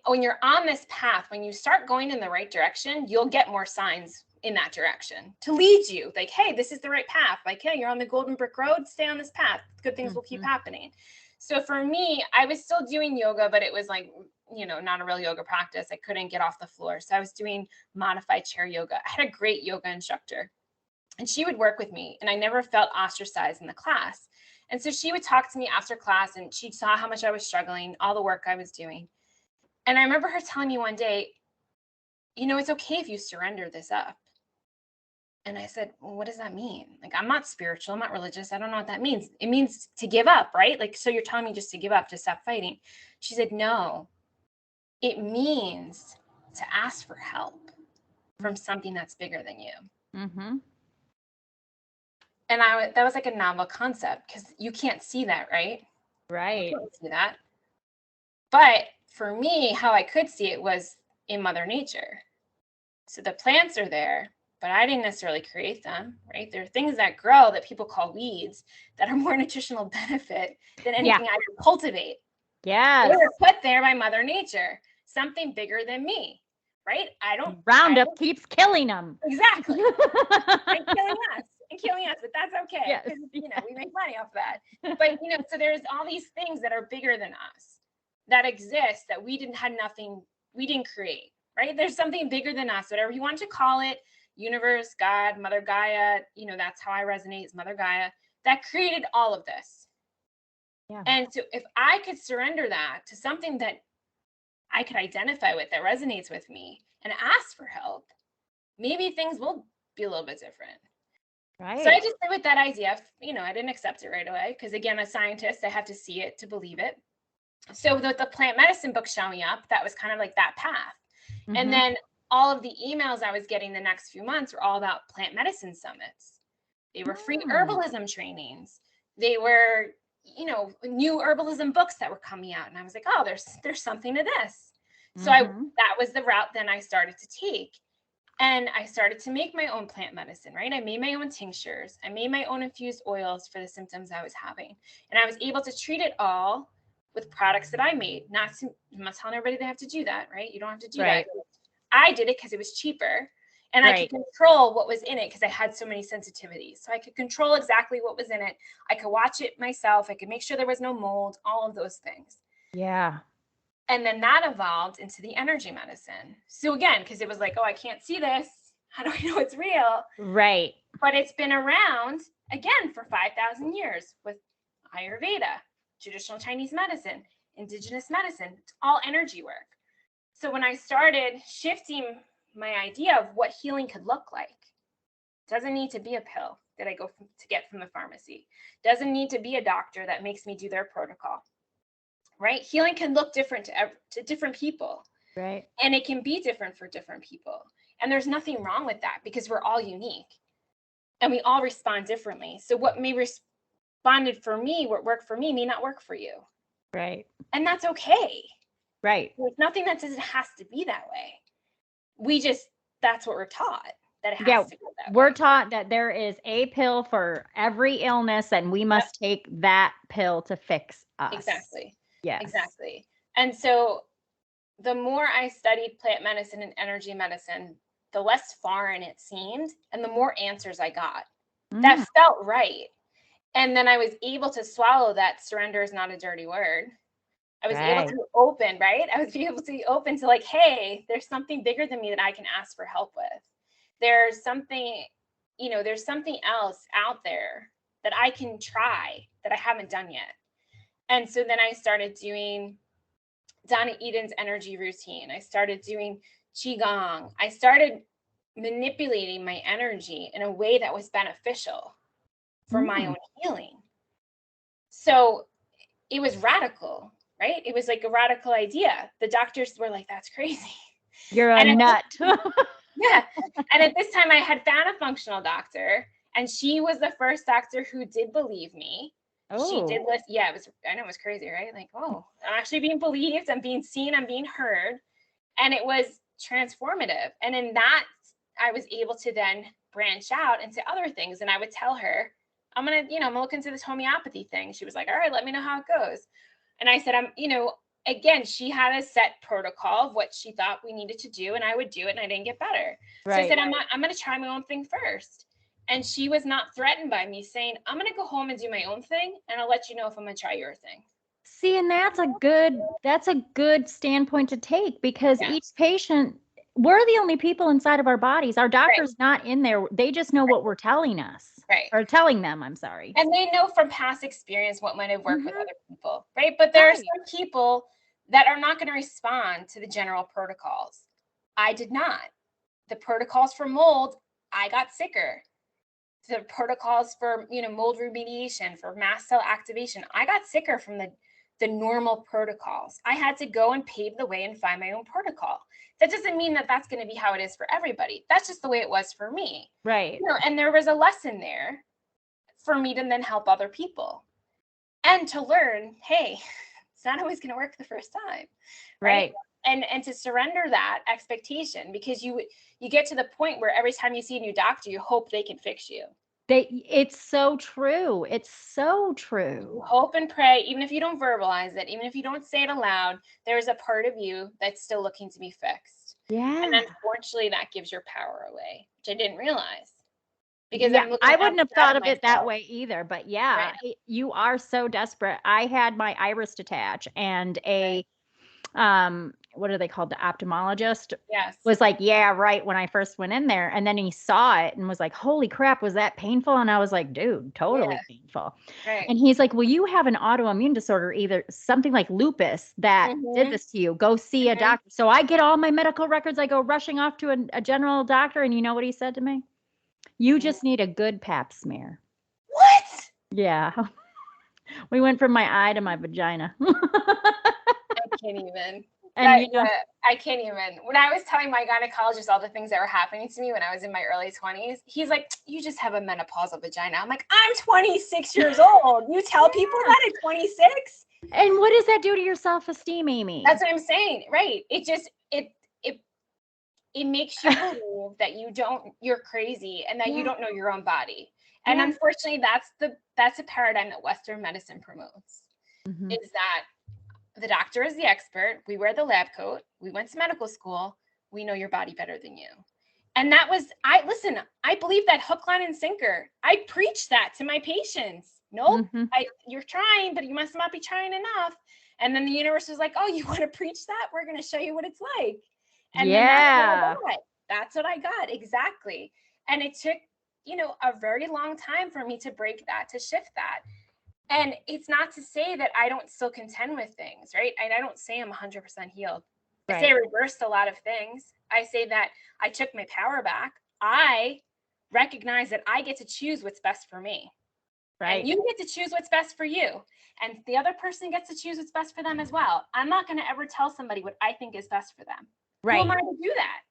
When you're on this path, when you start going in the right direction, you'll get more signs in that direction to lead you. Like, hey, this is the right path. Like, hey, you're on the golden brick road, stay on this path. Good things will keep happening. So for me, I was still doing yoga, but it was like, not a real yoga practice. I couldn't get off the floor. So I was doing modified chair yoga. I had a great yoga instructor and she would work with me and I never felt ostracized in the class. And so she would talk to me after class, and she saw how much I was struggling, all the work I was doing. And I remember her telling me one day, it's okay if you surrender this up. And I said, well, what does that mean? Like, I'm not spiritual, I'm not religious, I don't know what that means. It means to give up, right? Like, so you're telling me just to give up, to stop fighting. She said, no, it means to ask for help from something that's bigger than you. Mm-hmm. And that was like a novel concept, because you can't see that, right? Right. You can't see that. But for me, how I could see it was in Mother Nature. So the plants are there, but I didn't necessarily create them, right? There are things that grow that people call weeds that are more nutritional benefit than anything I can cultivate. Yes. They were put there by Mother Nature, something bigger than me, right? Roundup keeps killing them. Exactly. and killing us, but that's okay. Yes. Because, we make money off that. But, so there's all these things that are bigger than us that exist that we didn't create, right? There's something bigger than us, whatever you want to call it, universe, God, Mother Gaia, that's how I resonate, is Mother Gaia, that created all of this. Yeah. And so if I could surrender that to something that I could identify with, that resonates with me, and ask for help, maybe things will be a little bit different. Right. So I just went with that idea. I didn't accept it right away, because again, as a scientist, I have to see it to believe it. So the plant medicine book showing up, that was kind of like that path. Mm-hmm. And then all of the emails I was getting the next few months were all about plant medicine summits. They were free herbalism trainings. They were, new herbalism books that were coming out. And I was like, oh, there's something to this. So that was the route then I started to take. And I started to make my own plant medicine, right? I made my own tinctures. I made my own infused oils for the symptoms I was having. And I was able to treat it all with products that I made. I'm not telling everybody they have to do that, right? You don't have to do that. I did it because it was cheaper, and I could control what was in it because I had so many sensitivities. So I could control exactly what was in it. I could watch it myself. I could make sure there was no mold, all of those things. Yeah. And then that evolved into the energy medicine. So again, because it was like, oh, I can't see this. How do I know it's real? Right. But it's been around, again, for 5,000 years with Ayurveda, traditional Chinese medicine, indigenous medicine. It's all energy work. So when I started shifting my idea of what healing could look like, it doesn't need to be a pill that I go to get from the pharmacy. It doesn't need to be a doctor that makes me do their protocol. Right? Healing can look different to different people. Right. And it can be different for different people. And there's nothing wrong with that, because we're all unique and we all respond differently. So what may responded for me, what worked for me, may not work for you. Right. And that's okay. Right. There's nothing that says it has to be that way. That's what we're taught, that it has to go that way. We're taught that there is a pill for every illness, and we must take that pill to fix us. Exactly. Yes. Exactly. And so the more I studied plant medicine and energy medicine, the less foreign it seemed, and the more answers I got. That felt right. And then I was able to swallow that surrender is not a dirty word. I was able to open, right? I was able to be open to like, hey, there's something bigger than me that I can ask for help with. There's something, there's something else out there that I can try that I haven't done yet. And so then I started doing Donna Eden's energy routine. I started doing Qigong. I started manipulating my energy in a way that was beneficial for my own healing. So it was radical, right? It was like a radical idea. The doctors were like, that's crazy. You're a nut. Yeah. And at this time I had found a functional doctor, and she was the first doctor who did believe me. She did listen. Yeah, I know it was crazy, right? Like, oh, I'm actually being believed, I'm being seen, I'm being heard. And it was transformative. And in that, I was able to then branch out into other things. And I would tell her, I'm going to look into this homeopathy thing. She was like, all right, let me know how it goes. And I said, again, she had a set protocol of what she thought we needed to do, and I would do it, and I didn't get better. Right. So I said, I'm going to try my own thing first. And she was not threatened by me saying, I'm going to go home and do my own thing, and I'll let you know if I'm going to try your thing. See, and that's a good standpoint to take, because each patient, we're the only people inside of our bodies. Our doctor's not in there. They just know what we're telling us. Right. Or telling them, I'm sorry. And they know from past experience what might have worked with Mhm. other people, right? But there are Right. some people that are not going to respond to the general protocols. I did not. The protocols for mold, I got sicker. The protocols for, mold remediation, for mast cell activation, I got sicker from the normal protocols. I had to go and pave the way and find my own protocol. That doesn't mean that that's going to be how it is for everybody. That's just the way it was for me. Right. And there was a lesson there for me to then help other people and to learn, hey, it's not always going to work the first time. Right. And to surrender that expectation, because you get to the point where every time you see a new doctor, you hope they can fix you. It's so true. It's so true. You hope and pray, even if you don't verbalize it, even if you don't say it aloud, there's a part of you that's still looking to be fixed. Yeah. And unfortunately, that gives your power away, which I didn't realize. Because I wouldn't have thought of it that way either. But yeah, right. You are so desperate. I had my iris detach, and what are they called? The ophthalmologist was like, yeah, right. When I first went in there, and then he saw it and was like, holy crap, was that painful? And I was like, dude, totally painful. Right. And he's like, well, you have an autoimmune disorder, either something like lupus that did this to you. Go see a doctor. So I get all my medical records. I go rushing off to a general doctor. And you know what he said to me? You just need a good pap smear. What? Yeah. We went from my eye to my vagina. I can't even. And I can't even. When I was telling my gynecologist all the things that were happening to me when I was in my early 20s, he's like, you just have a menopausal vagina. I'm like, I'm 26 years old. You tell people that at 26? And what does that do to your self-esteem, Amy? That's what I'm saying. Right. It just, it makes you believe that you're crazy and that you don't know your own body. And unfortunately, that's a paradigm that Western medicine promotes, is that the doctor is the expert. We wear the lab coat. We went to medical school. We know your body better than you. And that was, I believe that hook, line, and sinker. I preach that to my patients. Nope, you're trying, but you must not be trying enough. And then the universe was like, oh, you want to preach that? We're going to show you what it's like. And that's what I got. Exactly. And it took, a very long time for me to break that, to shift that. And it's not to say that I don't still contend with things, right? And I don't say I'm 100% healed. I say I reversed a lot of things. I say that I took my power back. I recognize that I get to choose what's best for me. Right. And you get to choose what's best for you. And the other person gets to choose what's best for them as well. I'm not going to ever tell somebody what I think is best for them. Right. Who am I to do that?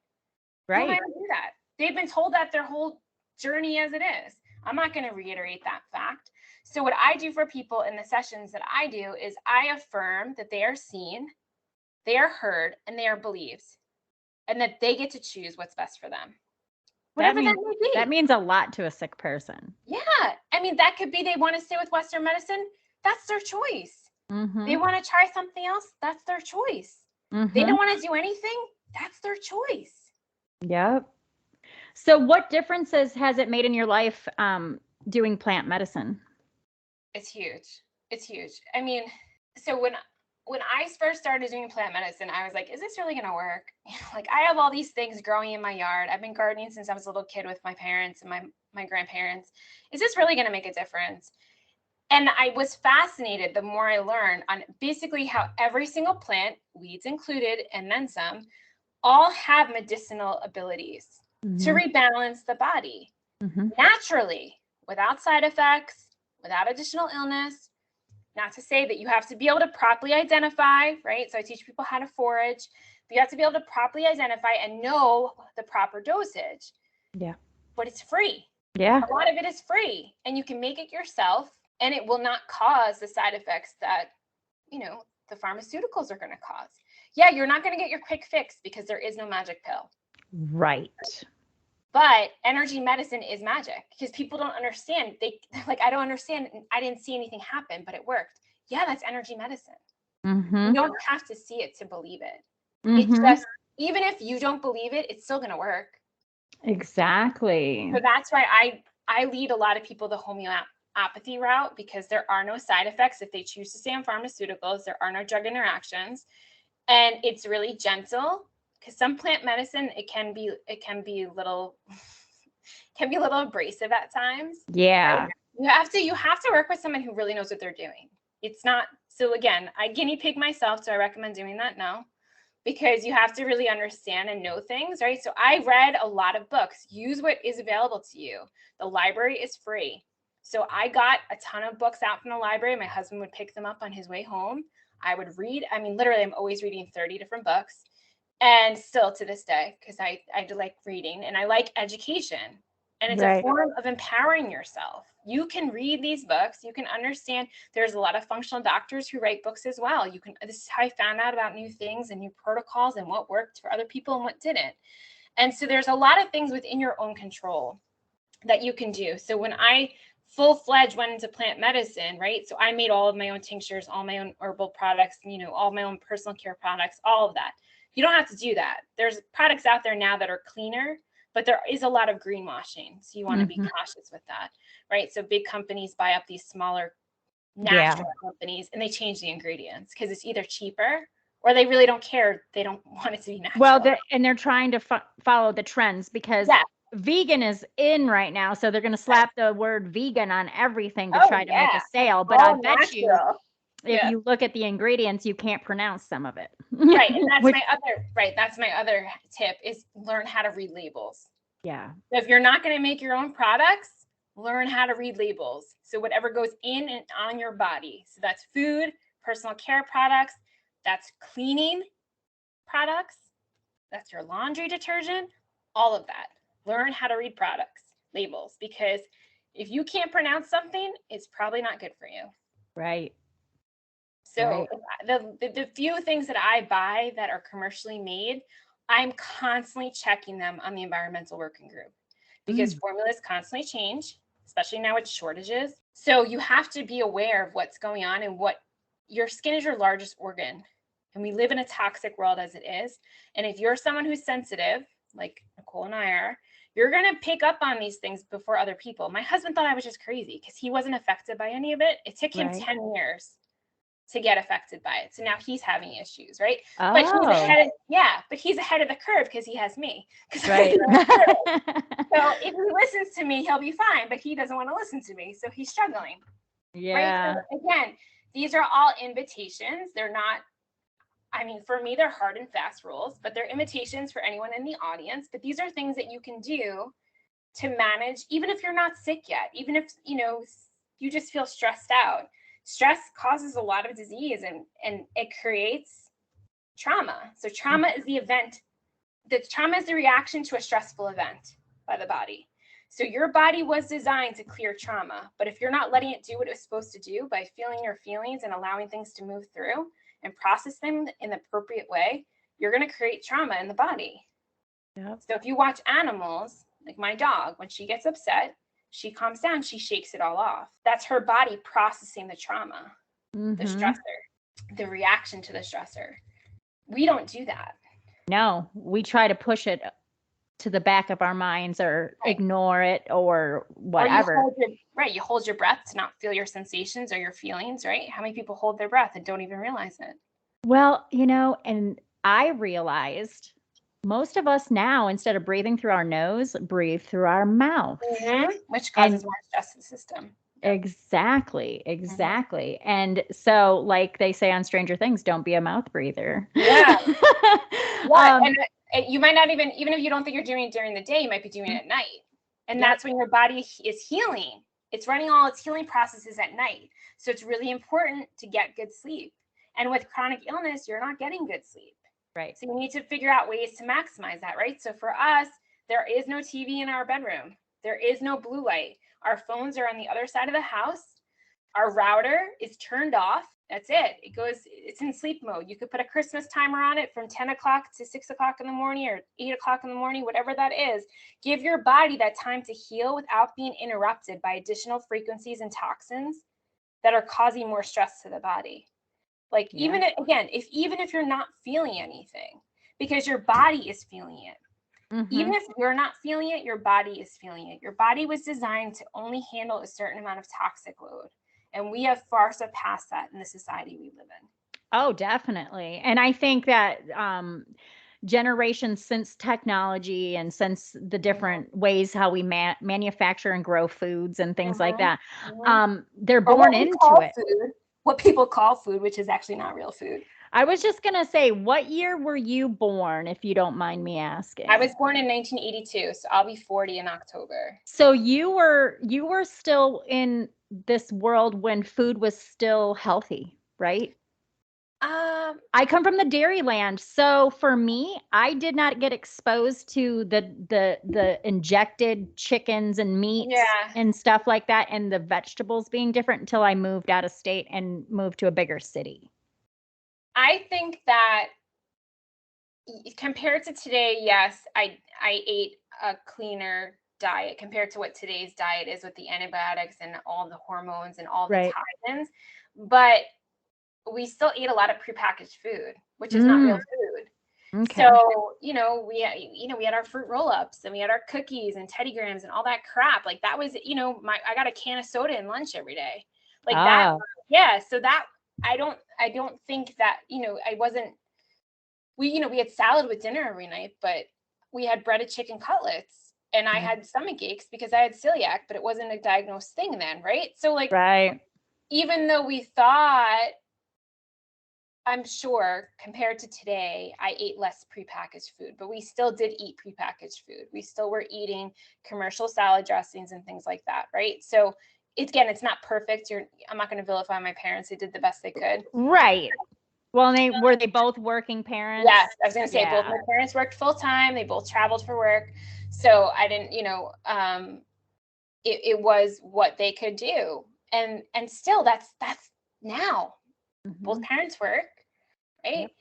Right. Who am I to do that? They've been told that their whole journey as it is. I'm not going to reiterate that fact. So what I do for people in the sessions that I do is I affirm that they are seen, they are heard, and they are believed, and that they get to choose what's best for them. Whatever that may be. That means a lot to a sick person. Yeah. I mean, that could be they want to stay with Western medicine. That's their choice. They want to try something else. That's their choice. They don't want to do anything. That's their choice. Yep. So what differences has it made in your life doing plant medicine? It's huge. It's huge. I mean, so when I first started doing plant medicine, I was like, is this really going to work? Like, I have all these things growing in my yard. I've been gardening since I was a little kid with my parents and my grandparents. Is this really going to make a difference? And I was fascinated the more I learned on basically how every single plant, weeds included, and then some, all have medicinal abilities to rebalance the body naturally, without side effects, without additional illness. Not to say that you have to be able to properly identify, right? So I teach people how to forage, but you have to be able to properly identify and know the proper dosage. Yeah. But it's free. Yeah. A lot of it is free, and you can make it yourself, and it will not cause the side effects that, the pharmaceuticals are going to cause. Yeah, you're not going to get your quick fix because there is no magic pill. Right. But energy medicine is magic, because people don't understand. They're like, I don't understand. I didn't see anything happen, but it worked. Yeah, that's energy medicine. You don't have to see it to believe it. It's just, even if you don't believe it, it's still going to work. Exactly. So that's why I lead a lot of people the homeopathy route, because there are no side effects if they choose to stay on pharmaceuticals. There are no drug interactions, and it's really gentle. Because some plant medicine, it can be a little can be a little abrasive at times. Yeah. Right? You have to work with someone who really knows what they're doing. It's not, so again, I guinea pig myself. Do I recommend doing that? No, because you have to really understand and know things, right? So I read a lot of books. Use what is available to you. The library is free. So I got a ton of books out from the library. My husband would pick them up on his way home. I would read. I mean, literally, I'm always reading 30 different books. And still to this day, because I do like reading and I like education. And it's a form of empowering yourself. You can read these books. You can understand. There's a lot of functional doctors who write books as well. This is how I found out about new things and new protocols and what worked for other people and what didn't. And so there's a lot of things within your own control that you can do. So when I full-fledged went into plant medicine, right? So I made all of my own tinctures, all my own herbal products, all my own personal care products, all of that. You don't have to do that. There's products out there now that are cleaner, but there is a lot of greenwashing. So you want to be cautious with that, right? So big companies buy up these smaller natural companies and they change the ingredients because it's either cheaper or they really don't care. They don't want it to be natural. Well, and they're trying to follow the trends because vegan is in right now. So they're going to slap the word vegan on everything to try to make a sale. But I bet you, if you look at the ingredients, you can't pronounce some of it. Right. And that's my other tip is learn how to read labels. Yeah. So if you're not going to make your own products, learn how to read labels. So whatever goes in and on your body. So that's food, personal care products, that's cleaning products, that's your laundry detergent, all of that. Learn how to read products, labels, because if you can't pronounce something, it's probably not good for you. Right. So the few things that I buy that are commercially made, I'm constantly checking them on the environmental working group because formulas constantly change, especially now with shortages. So you have to be aware of what's going on and what your skin is your largest organ. And we live in a toxic world as it is. And if you're someone who's sensitive, like Nicole and I are, you're going to pick up on these things before other people. My husband thought I was just crazy because he wasn't affected by any of it. It took him 10 years to get affected by it. So now he's having issues, right? Oh. But he's ahead of the curve because he has me. Right. So if he listens to me, he'll be fine, but he doesn't want to listen to me. So he's struggling. Yeah. Right? So again, these are all invitations. They're not, for me, they're hard and fast rules, but they're invitations for anyone in the audience. But these are things that you can do to manage, even if you're not sick yet, even if, you just feel stressed out. Stress causes a lot of disease and it creates trauma. So trauma is the event. The trauma is the reaction to a stressful event by the body. So your body was designed to clear trauma, but if you're not letting it do what it's supposed to do by feeling your feelings and allowing things to move through and process them in the appropriate way, you're going to create trauma in the body. Yep. So if you watch animals, like my dog, when she gets upset, she calms down, she shakes it all off. That's her body processing the trauma, the stressor, the reaction to the stressor. We don't do that. No, we try to push it to the back of our minds or ignore it or whatever. Or you hold your breath to not feel your sensations or your feelings, right? How many people hold their breath and don't even realize it? Well, and I realized most of us now, instead of breathing through our nose, breathe through our mouth. Which causes more stress to the system. Exactly. And so, like they say on Stranger Things, don't be a mouth breather. Yeah. And you might not even if you don't think you're doing it during the day, you might be doing it at night. And that's when your body is healing. It's running all its healing processes at night. So it's really important to get good sleep. And with chronic illness, you're not getting good sleep. Right. So you need to figure out ways to maximize that, right? So for us, there is no TV in our bedroom. There is no blue light. Our phones are on the other side of the house. Our router is turned off. That's it. It's in sleep mode. You could put a Christmas timer on it from 10 o'clock to 6 o'clock in the morning or 8 o'clock in the morning, whatever that is. Give your body that time to heal without being interrupted by additional frequencies and toxins that are causing more stress to the body. Like even if you're not feeling anything, because your body is feeling it. Even if you're not feeling it, your body is feeling it. Your body was designed to only handle a certain amount of toxic load. And we have far surpassed that in the society we live in. Oh, definitely. And I think that generations since technology and since the different ways how we manufacture and grow foods and things like that. They're Or born what we into call it. food, what people call food, which is actually not real food. I was just going to say, what year were you born, if you don't mind me asking? I was born in 1982, so I'll be 40 in October. So you were still in this world when food was still healthy, right? I come from the dairy land, so for me, I did not get exposed to the injected chickens and meats and stuff like that, and the vegetables being different until I moved out of state and moved to a bigger city. I think that compared to today, yes, I ate a cleaner diet compared to what today's diet is with the antibiotics and all the hormones and all the toxins, but we still eat a lot of prepackaged food, which is not real food. Okay. So, we had our fruit roll-ups and we had our cookies and Teddy Grahams and all that crap. Like that was, I got a can of soda and lunch every day. Like that. Yeah. So that I don't think that, we had salad with dinner every night, but we had breaded chicken cutlets and I had stomach aches because I had celiac, but it wasn't a diagnosed thing then. Right. So even though we thought, I'm sure compared to today, I ate less prepackaged food, but we still did eat prepackaged food. We still were eating commercial salad dressings and things like that, right? So it's not perfect. I'm not going to vilify my parents. They did the best they could. Right. Well, were they both working parents? Yes, I was going to say both my parents worked full time. They both traveled for work. So I didn't, it was what they could do. And still that's now. Both parents work. Right. Yep.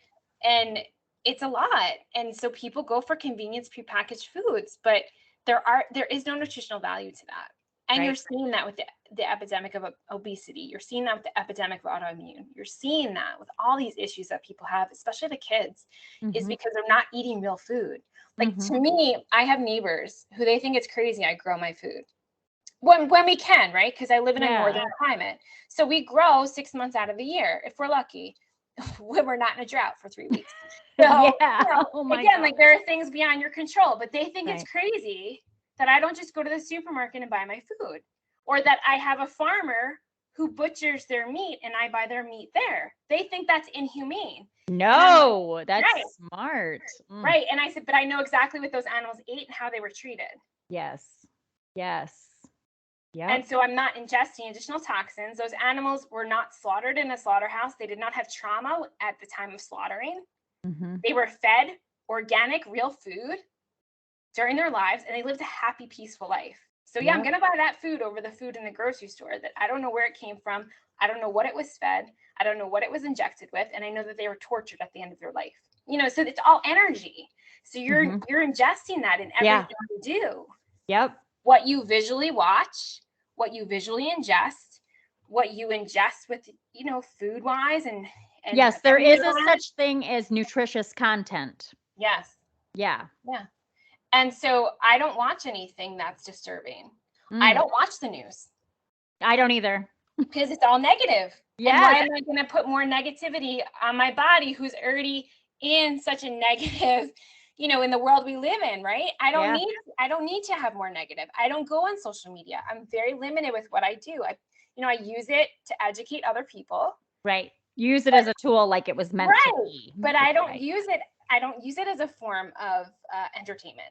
And it's a lot. And so people go for convenience prepackaged foods, but there is no nutritional value to that. And you're seeing that with the epidemic of obesity. You're seeing that with the epidemic of autoimmune. You're seeing that with all these issues that people have, especially the kids, is because they're not eating real food. Like to me, I have neighbors who they think it's crazy I grow my food. When we can, right? Because I live in a northern climate. So we grow 6 months out of the year, if we're lucky, when we're not in a drought for 3 weeks. So, again, like there are things beyond your control, but they think it's crazy that I don't just go to the supermarket and buy my food, or that I have a farmer who butchers their meat and I buy their meat there. They think that's inhumane. No, that's smart. Right. And I said, but I know exactly what those animals ate and how they were treated. Yes. Yes. Yeah. And so I'm not ingesting additional toxins. Those animals were not slaughtered in a slaughterhouse. They did not have trauma at the time of slaughtering. They were fed organic, real food during their lives, and they lived a happy, peaceful life. So I'm going to buy that food over the food in the grocery store that I don't know where it came from. I don't know what it was fed. I don't know what it was injected with. And I know that they were tortured at the end of their life. So it's all energy. So you're ingesting that in everything you do. Yep. What you visually watch, what you visually ingest, what you ingest with, food wise and yes, there is a such thing as nutritious content. Yes. Yeah. Yeah. And so I don't watch anything that's disturbing. I don't watch the news. I don't either. Because it's all negative. Yeah. And why am I going to put more negativity on my body who's already in such a negative, in the world we live in, right? I don't need to have more negative. I don't go on social media. I'm very limited with what I do. I use it to educate other people. Right. Use it as a tool like it was meant to be. But I don't use it. I don't use it as a form of entertainment.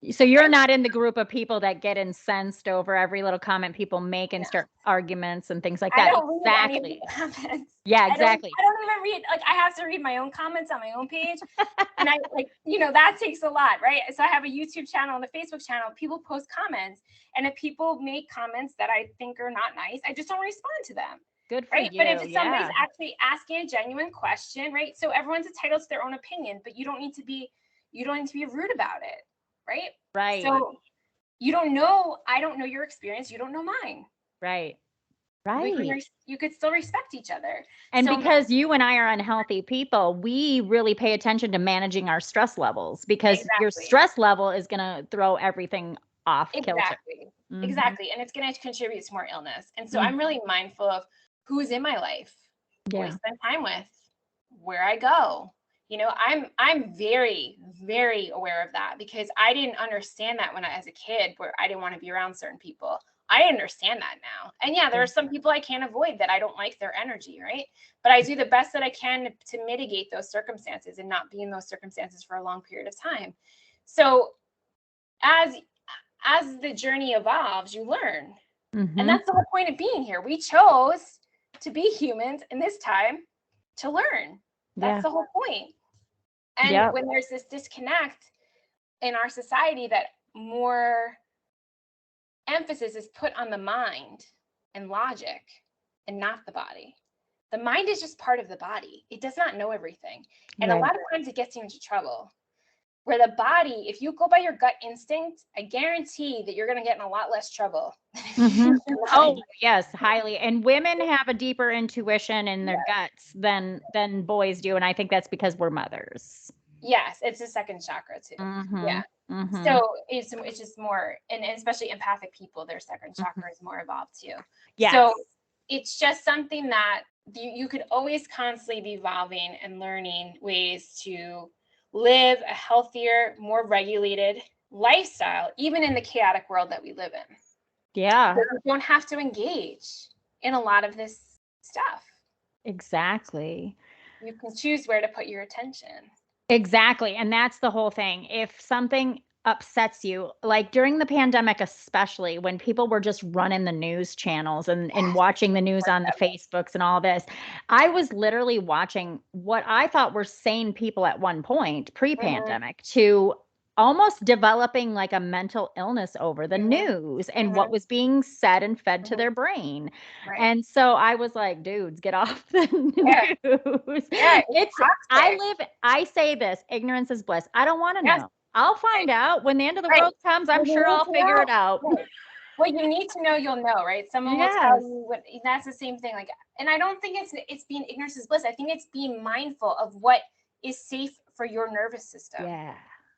So you're not in the group of people that get incensed over every little comment people make and start arguments and things like that. I don't read any of the comments. Yeah, exactly. I don't even read, I have to read my own comments on my own page. And that takes a lot, right? So I have a YouTube channel and a Facebook channel. People post comments. And if people make comments that I think are not nice, I just don't respond to them. Good for you. But if somebody's actually asking a genuine question, right? So everyone's entitled to their own opinion, but you don't need to be rude about it. Right. So I don't know your experience. You don't know mine. Right. You could still respect each other. And because you and I are unhealthy people, we really pay attention to managing our stress levels because your stress level is going to throw everything off kilter. Exactly. And it's going to contribute to more illness. And so I'm really mindful of who's in my life, who I spend time with, where I go. I'm very, very aware of that because I didn't understand that when as a kid, where I didn't want to be around certain people. I understand that now. And yeah, there are some people I can't avoid that I don't like their energy, right? But I do the best that I can to mitigate those circumstances and not be in those circumstances for a long period of time. So as the journey evolves, you learn. And that's the whole point of being here. We chose to be humans in this time to learn. That's the whole point. And when there's this disconnect in our society that more emphasis is put on the mind and logic and not the body. The mind is just part of the body. It does not know everything. And a lot of times it gets you into trouble. Where the body, if you go by your gut instinct, I guarantee that you're going to get in a lot less trouble. Oh, yes, highly. And women have a deeper intuition in their guts than boys do. And I think that's because we're mothers. Yes, it's the second chakra too. Yeah. So it's just more, and especially empathic people, their second chakra is more evolved too. Yes. So it's just something that you could always constantly be evolving and learning ways to live a healthier, more regulated lifestyle, even in the chaotic world that we live in. Yeah. You don't have to engage in a lot of this stuff. Exactly. You can choose where to put your attention. Exactly. And that's the whole thing. If something upsets you, like during the pandemic, especially when people were just running the news channels and watching the news on the Facebooks and all this, I was literally watching what I thought were sane people at one point pre-pandemic to almost developing like a mental illness over the news and what was being said and fed to their brain. And so I was like, dudes, get off the news. I say this, ignorance is bliss. I don't want to know. I'll find out when the end of the world comes. I'm sure I'll figure it out. Well, you need to know, you'll know, right? Someone will tell you what, that's the same thing. Like, and I don't think it's being ignorance is bliss. I think it's being mindful of what is safe for your nervous system. Yeah.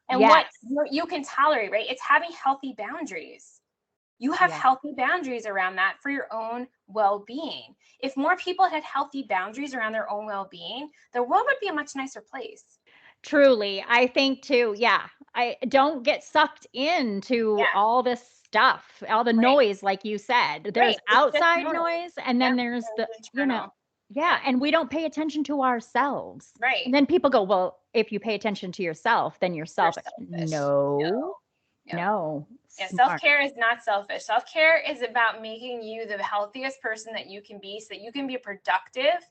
And what you can tolerate, right? It's having healthy boundaries. You have healthy boundaries around that for your own well-being. If more people had healthy boundaries around their own well-being, the world would be a much nicer place. Truly, I think too. Yeah. I don't get sucked into all this stuff, all the noise, like you said. There's outside noise, and then there's the, and we don't pay attention to ourselves. Right. And then people go, well, if you pay attention to yourself, then you're selfish. No. Yeah, self-care is not selfish. Self-care is about making you the healthiest person that you can be so that you can be a productive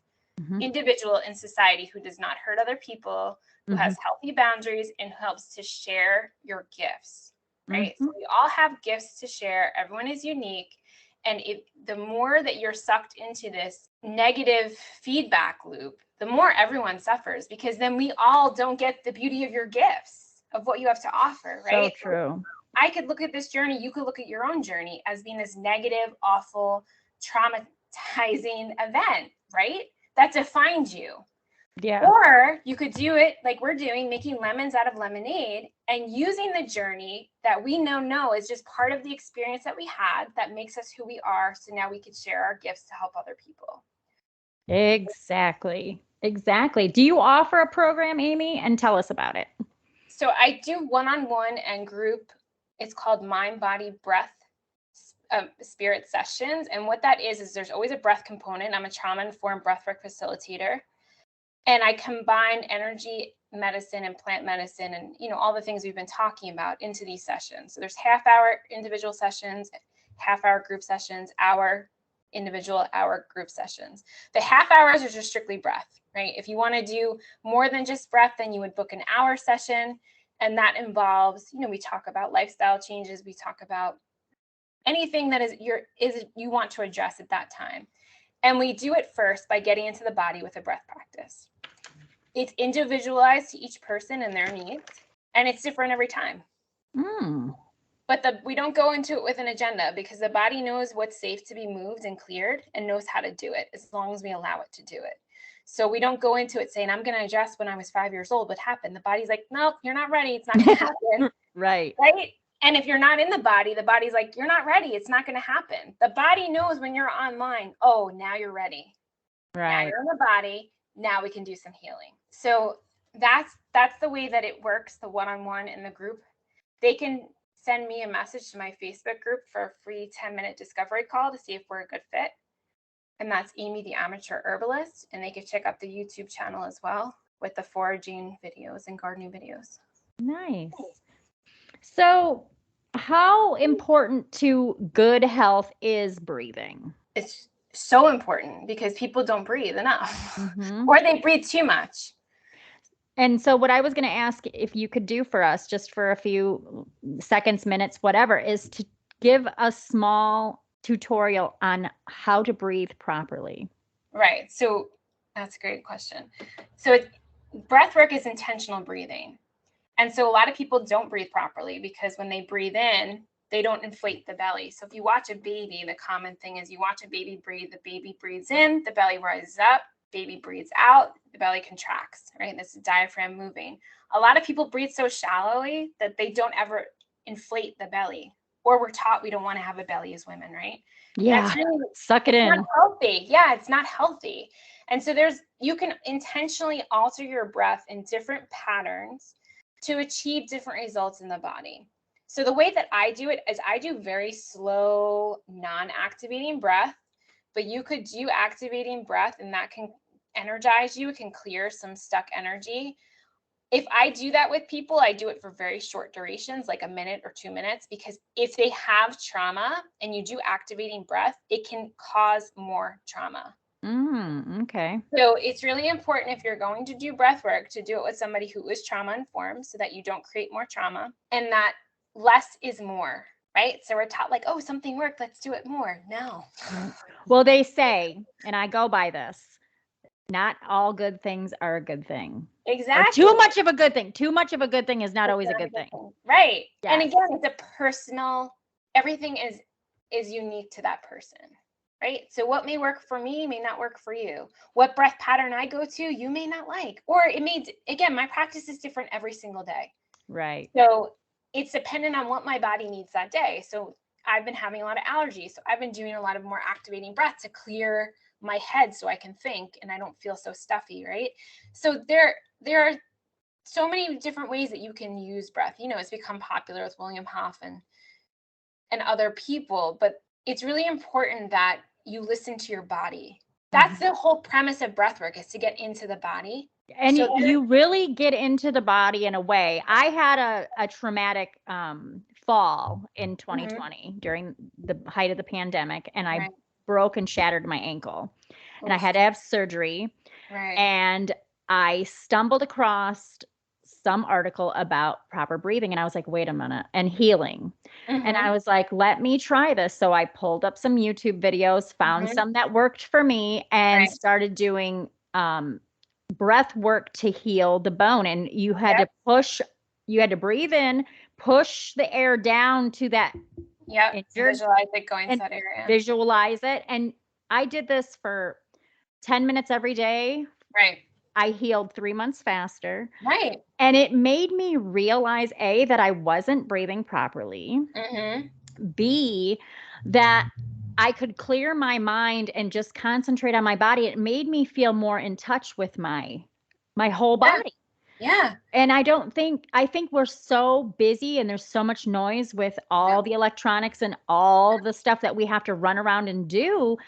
individual in society who does not hurt other people, who has healthy boundaries, and who helps to share your gifts, right? So we all have gifts to share. Everyone is unique. And the more that you're sucked into this negative feedback loop, the more everyone suffers, because then we all don't get the beauty of your gifts, of what you have to offer, right? So true. I could look at this journey, you could look at your own journey as being this negative, awful, traumatizing event, right? That defined you. Yeah. Or you could do it like we're doing, making lemons out of lemonade and using the journey that we know is just part of the experience that we had that makes us who we are. So now we could share our gifts to help other people. Exactly. Do you offer a program, Amy? And tell us about it. So I do one-on-one and group. It's called Mind, Body, Breath, Spirit Sessions. And what that is there's always a breath component. I'm a trauma-informed breathwork facilitator. And I combine energy medicine and plant medicine and, all the things we've been talking about into these sessions. So there's half-hour individual sessions, half-hour group sessions, hour individual, hour group sessions. The half hours are just strictly breath, right? If you want to do more than just breath, then you would book an hour session. And that involves, we talk about lifestyle changes. We talk about anything that you want to address at that time. And we do it first by getting into the body with a breath practice. It's individualized to each person and their needs, and it's different every time. But we don't go into it with an agenda, because the body knows what's safe to be moved and cleared and knows how to do it as long as we allow it to do it. So we don't go into it saying, I'm going to adjust when I was 5 years old. What happened? The body's like, nope, you're not ready. It's not going to happen. Right. And if you're not in the body's like, you're not ready. It's not going to happen. The body knows when you're online. Oh, now you're ready. Right. Now you're in the body. Now we can do some healing. So that's the way that it works, the one-on-one in the group. They can send me a message to my Facebook group for a free 10-minute discovery call to see if we're a good fit. And that's Amy the Amateur Herbalist. And they can check out the YouTube channel as well with the foraging videos and gardening videos. Nice. So, how important to good health is breathing? It's so important because people don't breathe enough or they breathe too much. And so what I was going to ask if you could do for us, just for a few seconds, minutes, whatever, is to give a small tutorial on how to breathe properly. Right. So that's a great question. So breath work is intentional breathing. And so a lot of people don't breathe properly because when they breathe in, they don't inflate the belly. So if you watch a baby, the common thing is you watch a baby breathe, the baby breathes in, the belly rises up, baby breathes out, the belly contracts, right? This is diaphragm moving. A lot of people breathe so shallowly that they don't ever inflate the belly, or we're taught we don't want to have a belly as women, right? Yeah, That's really, suck it in. Not healthy. Yeah, it's not healthy. And so you can intentionally alter your breath in different patterns to achieve different results in the body. So the way that I do it is I do very slow, non-activating breath, but you could do activating breath and that can energize you. It can clear some stuck energy. If I do that with people, I do it for very short durations, like a minute or 2 minutes, because if they have trauma and you do activating breath, it can cause more trauma. Okay. So it's really important if you're going to do breath work to do it with somebody who is trauma informed so that you don't create more trauma, and that less is more, right? So we're taught like, oh, something worked, let's do it more. No. Well, they say, and I go by this, not all good things are a good thing. Exactly. Or too much of a good thing. Too much of a good thing is not always a good thing. Right. Yes. And again, it's a personal, everything is unique to that person. Right. So what may work for me may not work for you. What breath pattern I go to, you may not like. Or it may, again, my practice is different every single day. Right. So it's dependent on what my body needs that day. So I've been having a lot of allergies. So I've been doing a lot of more activating breath to clear my head so I can think and I don't feel so stuffy. Right. So there are so many different ways that you can use breath. You know, it's become popular with William Hoff and other people, but it's really important that you listen to your body. That's the whole premise of breath work, is to get into the body. And you really get into the body in a way. I had a traumatic fall in 2020 during the height of the pandemic, and I broke and shattered my ankle. And I had to have surgery. Right. And I stumbled across some article about proper breathing, and I was like, wait a minute, and healing. And I was like, let me try this. So I pulled up some YouTube videos, found some that worked for me, and started doing breath work to heal the bone. And you had to you had to breathe in, push the air down to that visualize it going to that area. Visualize it. And I did this for 10 minutes every day. Right. I healed 3 months faster. Right. And it made me realize, A, that I wasn't breathing properly. B, that I could clear my mind and just concentrate on my body. It made me feel more in touch with my whole body. Yeah. And I think we're so busy and there's so much noise with all the electronics and all the stuff that we have to run around and do.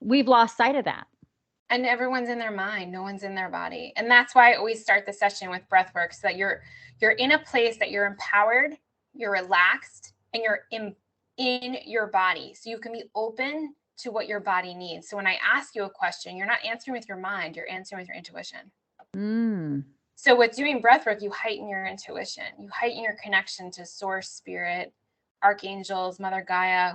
We've lost sight of that. And everyone's in their mind, no one's in their body. And that's why I always start the session with breath work, so that you're in a place that you're empowered, you're relaxed, and you're in your body. So you can be open to what your body needs. So when I ask you a question, you're not answering with your mind, you're answering with your intuition. So with doing breath work, you heighten your intuition, you heighten your connection to source, spirit, archangels, Mother Gaia,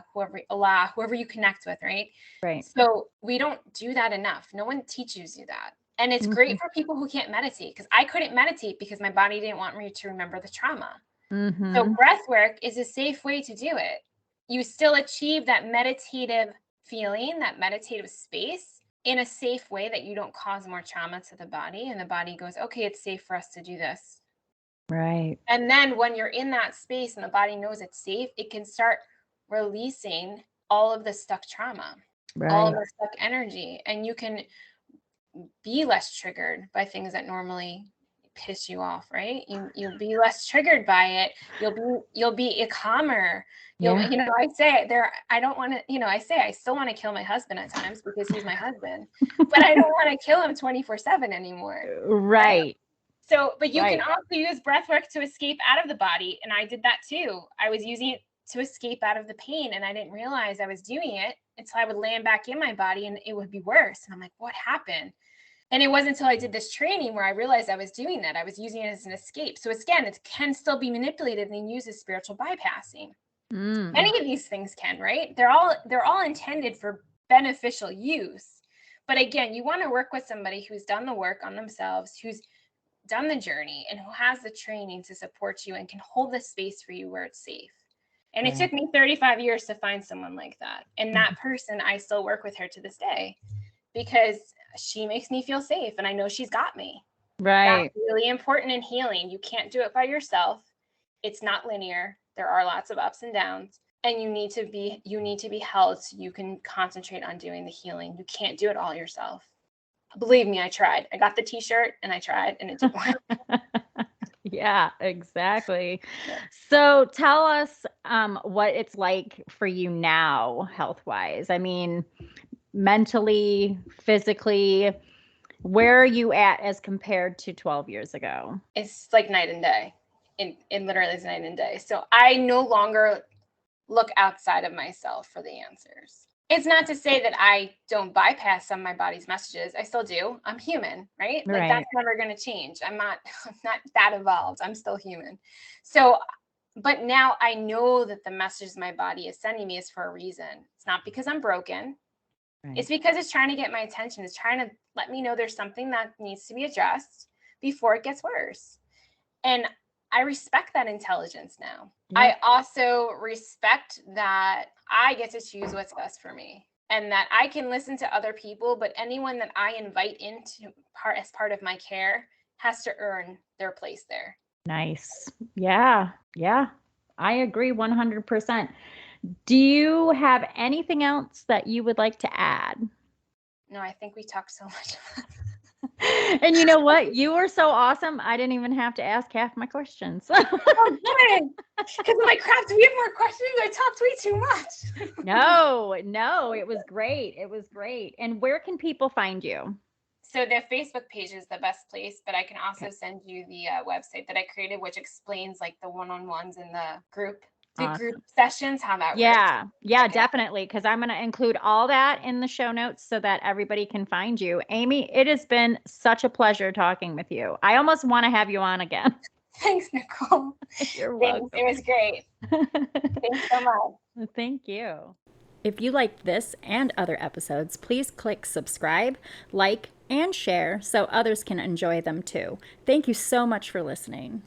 Allah, whoever you connect with, right? Right. So we don't do that enough. No one teaches you that. And it's great for people who can't meditate, because I couldn't meditate because my body didn't want me to remember the trauma. So breath work is a safe way to do it. You still achieve that meditative feeling, that meditative space, in a safe way that you don't cause more trauma to the body. And the body goes, okay, it's safe for us to do this. Right. And then when you're in that space and the body knows it's safe, it can start releasing all of the stuck trauma, all of the stuck energy, and you can be less triggered by things that normally piss you off, right? You'll be less triggered by it. You'll be calmer. Yeah. I say I don't want to, I say I still want to kill my husband at times because he's my husband, but I don't want to kill him 24/7 anymore. Right. So, but you can Right. also use breath work to escape out of the body. And I did that too. I was using it to escape out of the pain, and I didn't realize I was doing it until I would land back in my body and it would be worse. And I'm like, what happened? And it wasn't until I did this training where I realized I was doing that. I was using it as an escape. So again, it can still be manipulated and used as spiritual bypassing. Any of these things can, right? They're all intended for beneficial use. But again, you want to work with somebody who's done the work on themselves, who's done the journey, and who has the training to support you and can hold the space for you where it's safe. And it took me 35 years to find someone like that. And that person, I still work with her to this day because she makes me feel safe and I know she's got me. Right. That's really important in healing. You can't do it by yourself. It's not linear. There are lots of ups and downs, and you need to be held so you can concentrate on doing the healing. You can't do it all yourself. Believe me, I tried. I got the t-shirt and I tried and it didn't work. Yeah, exactly. So tell us what it's like for you now, health-wise. I mean, mentally, physically, where are you at as compared to 12 years ago? It's like night and day. It literally is night and day. So I no longer look outside of myself for the answers. It's not to say that I don't bypass some of my body's messages. I still do. I'm human, right? Like that's never going to change. I'm not that evolved. I'm still human. So, but now I know that the messages my body is sending me is for a reason. It's not because I'm broken. Right. It's because it's trying to get my attention. It's trying to let me know there's something that needs to be addressed before it gets worse. And I respect that intelligence now. Yeah. I also respect that I get to choose what's best for me and that I can listen to other people, but anyone that I invite into as part of my care has to earn their place there. Nice. Yeah. Yeah. I agree 100%. Do you have anything else that you would like to add? No, I think we talked so much. And you know what? You were so awesome. I didn't even have to ask half my questions. Oh, good. Because I'm like, crap, do we have more questions? I talked way too much. No, it was great. It was great. And where can people find you? So the Facebook page is the best place, but I can also send you the website that I created, which explains like the one-on-ones in the group. Group sessions, how that works. Yeah, definitely. Because I'm going to include all that in the show notes so that everybody can find you. Amy, it has been such a pleasure talking with you. I almost want to have you on again. Thanks, Nicole. You're welcome. It was great. Thanks so much. Thank you. If you liked this and other episodes, please click subscribe, like, and share so others can enjoy them too. Thank you so much for listening.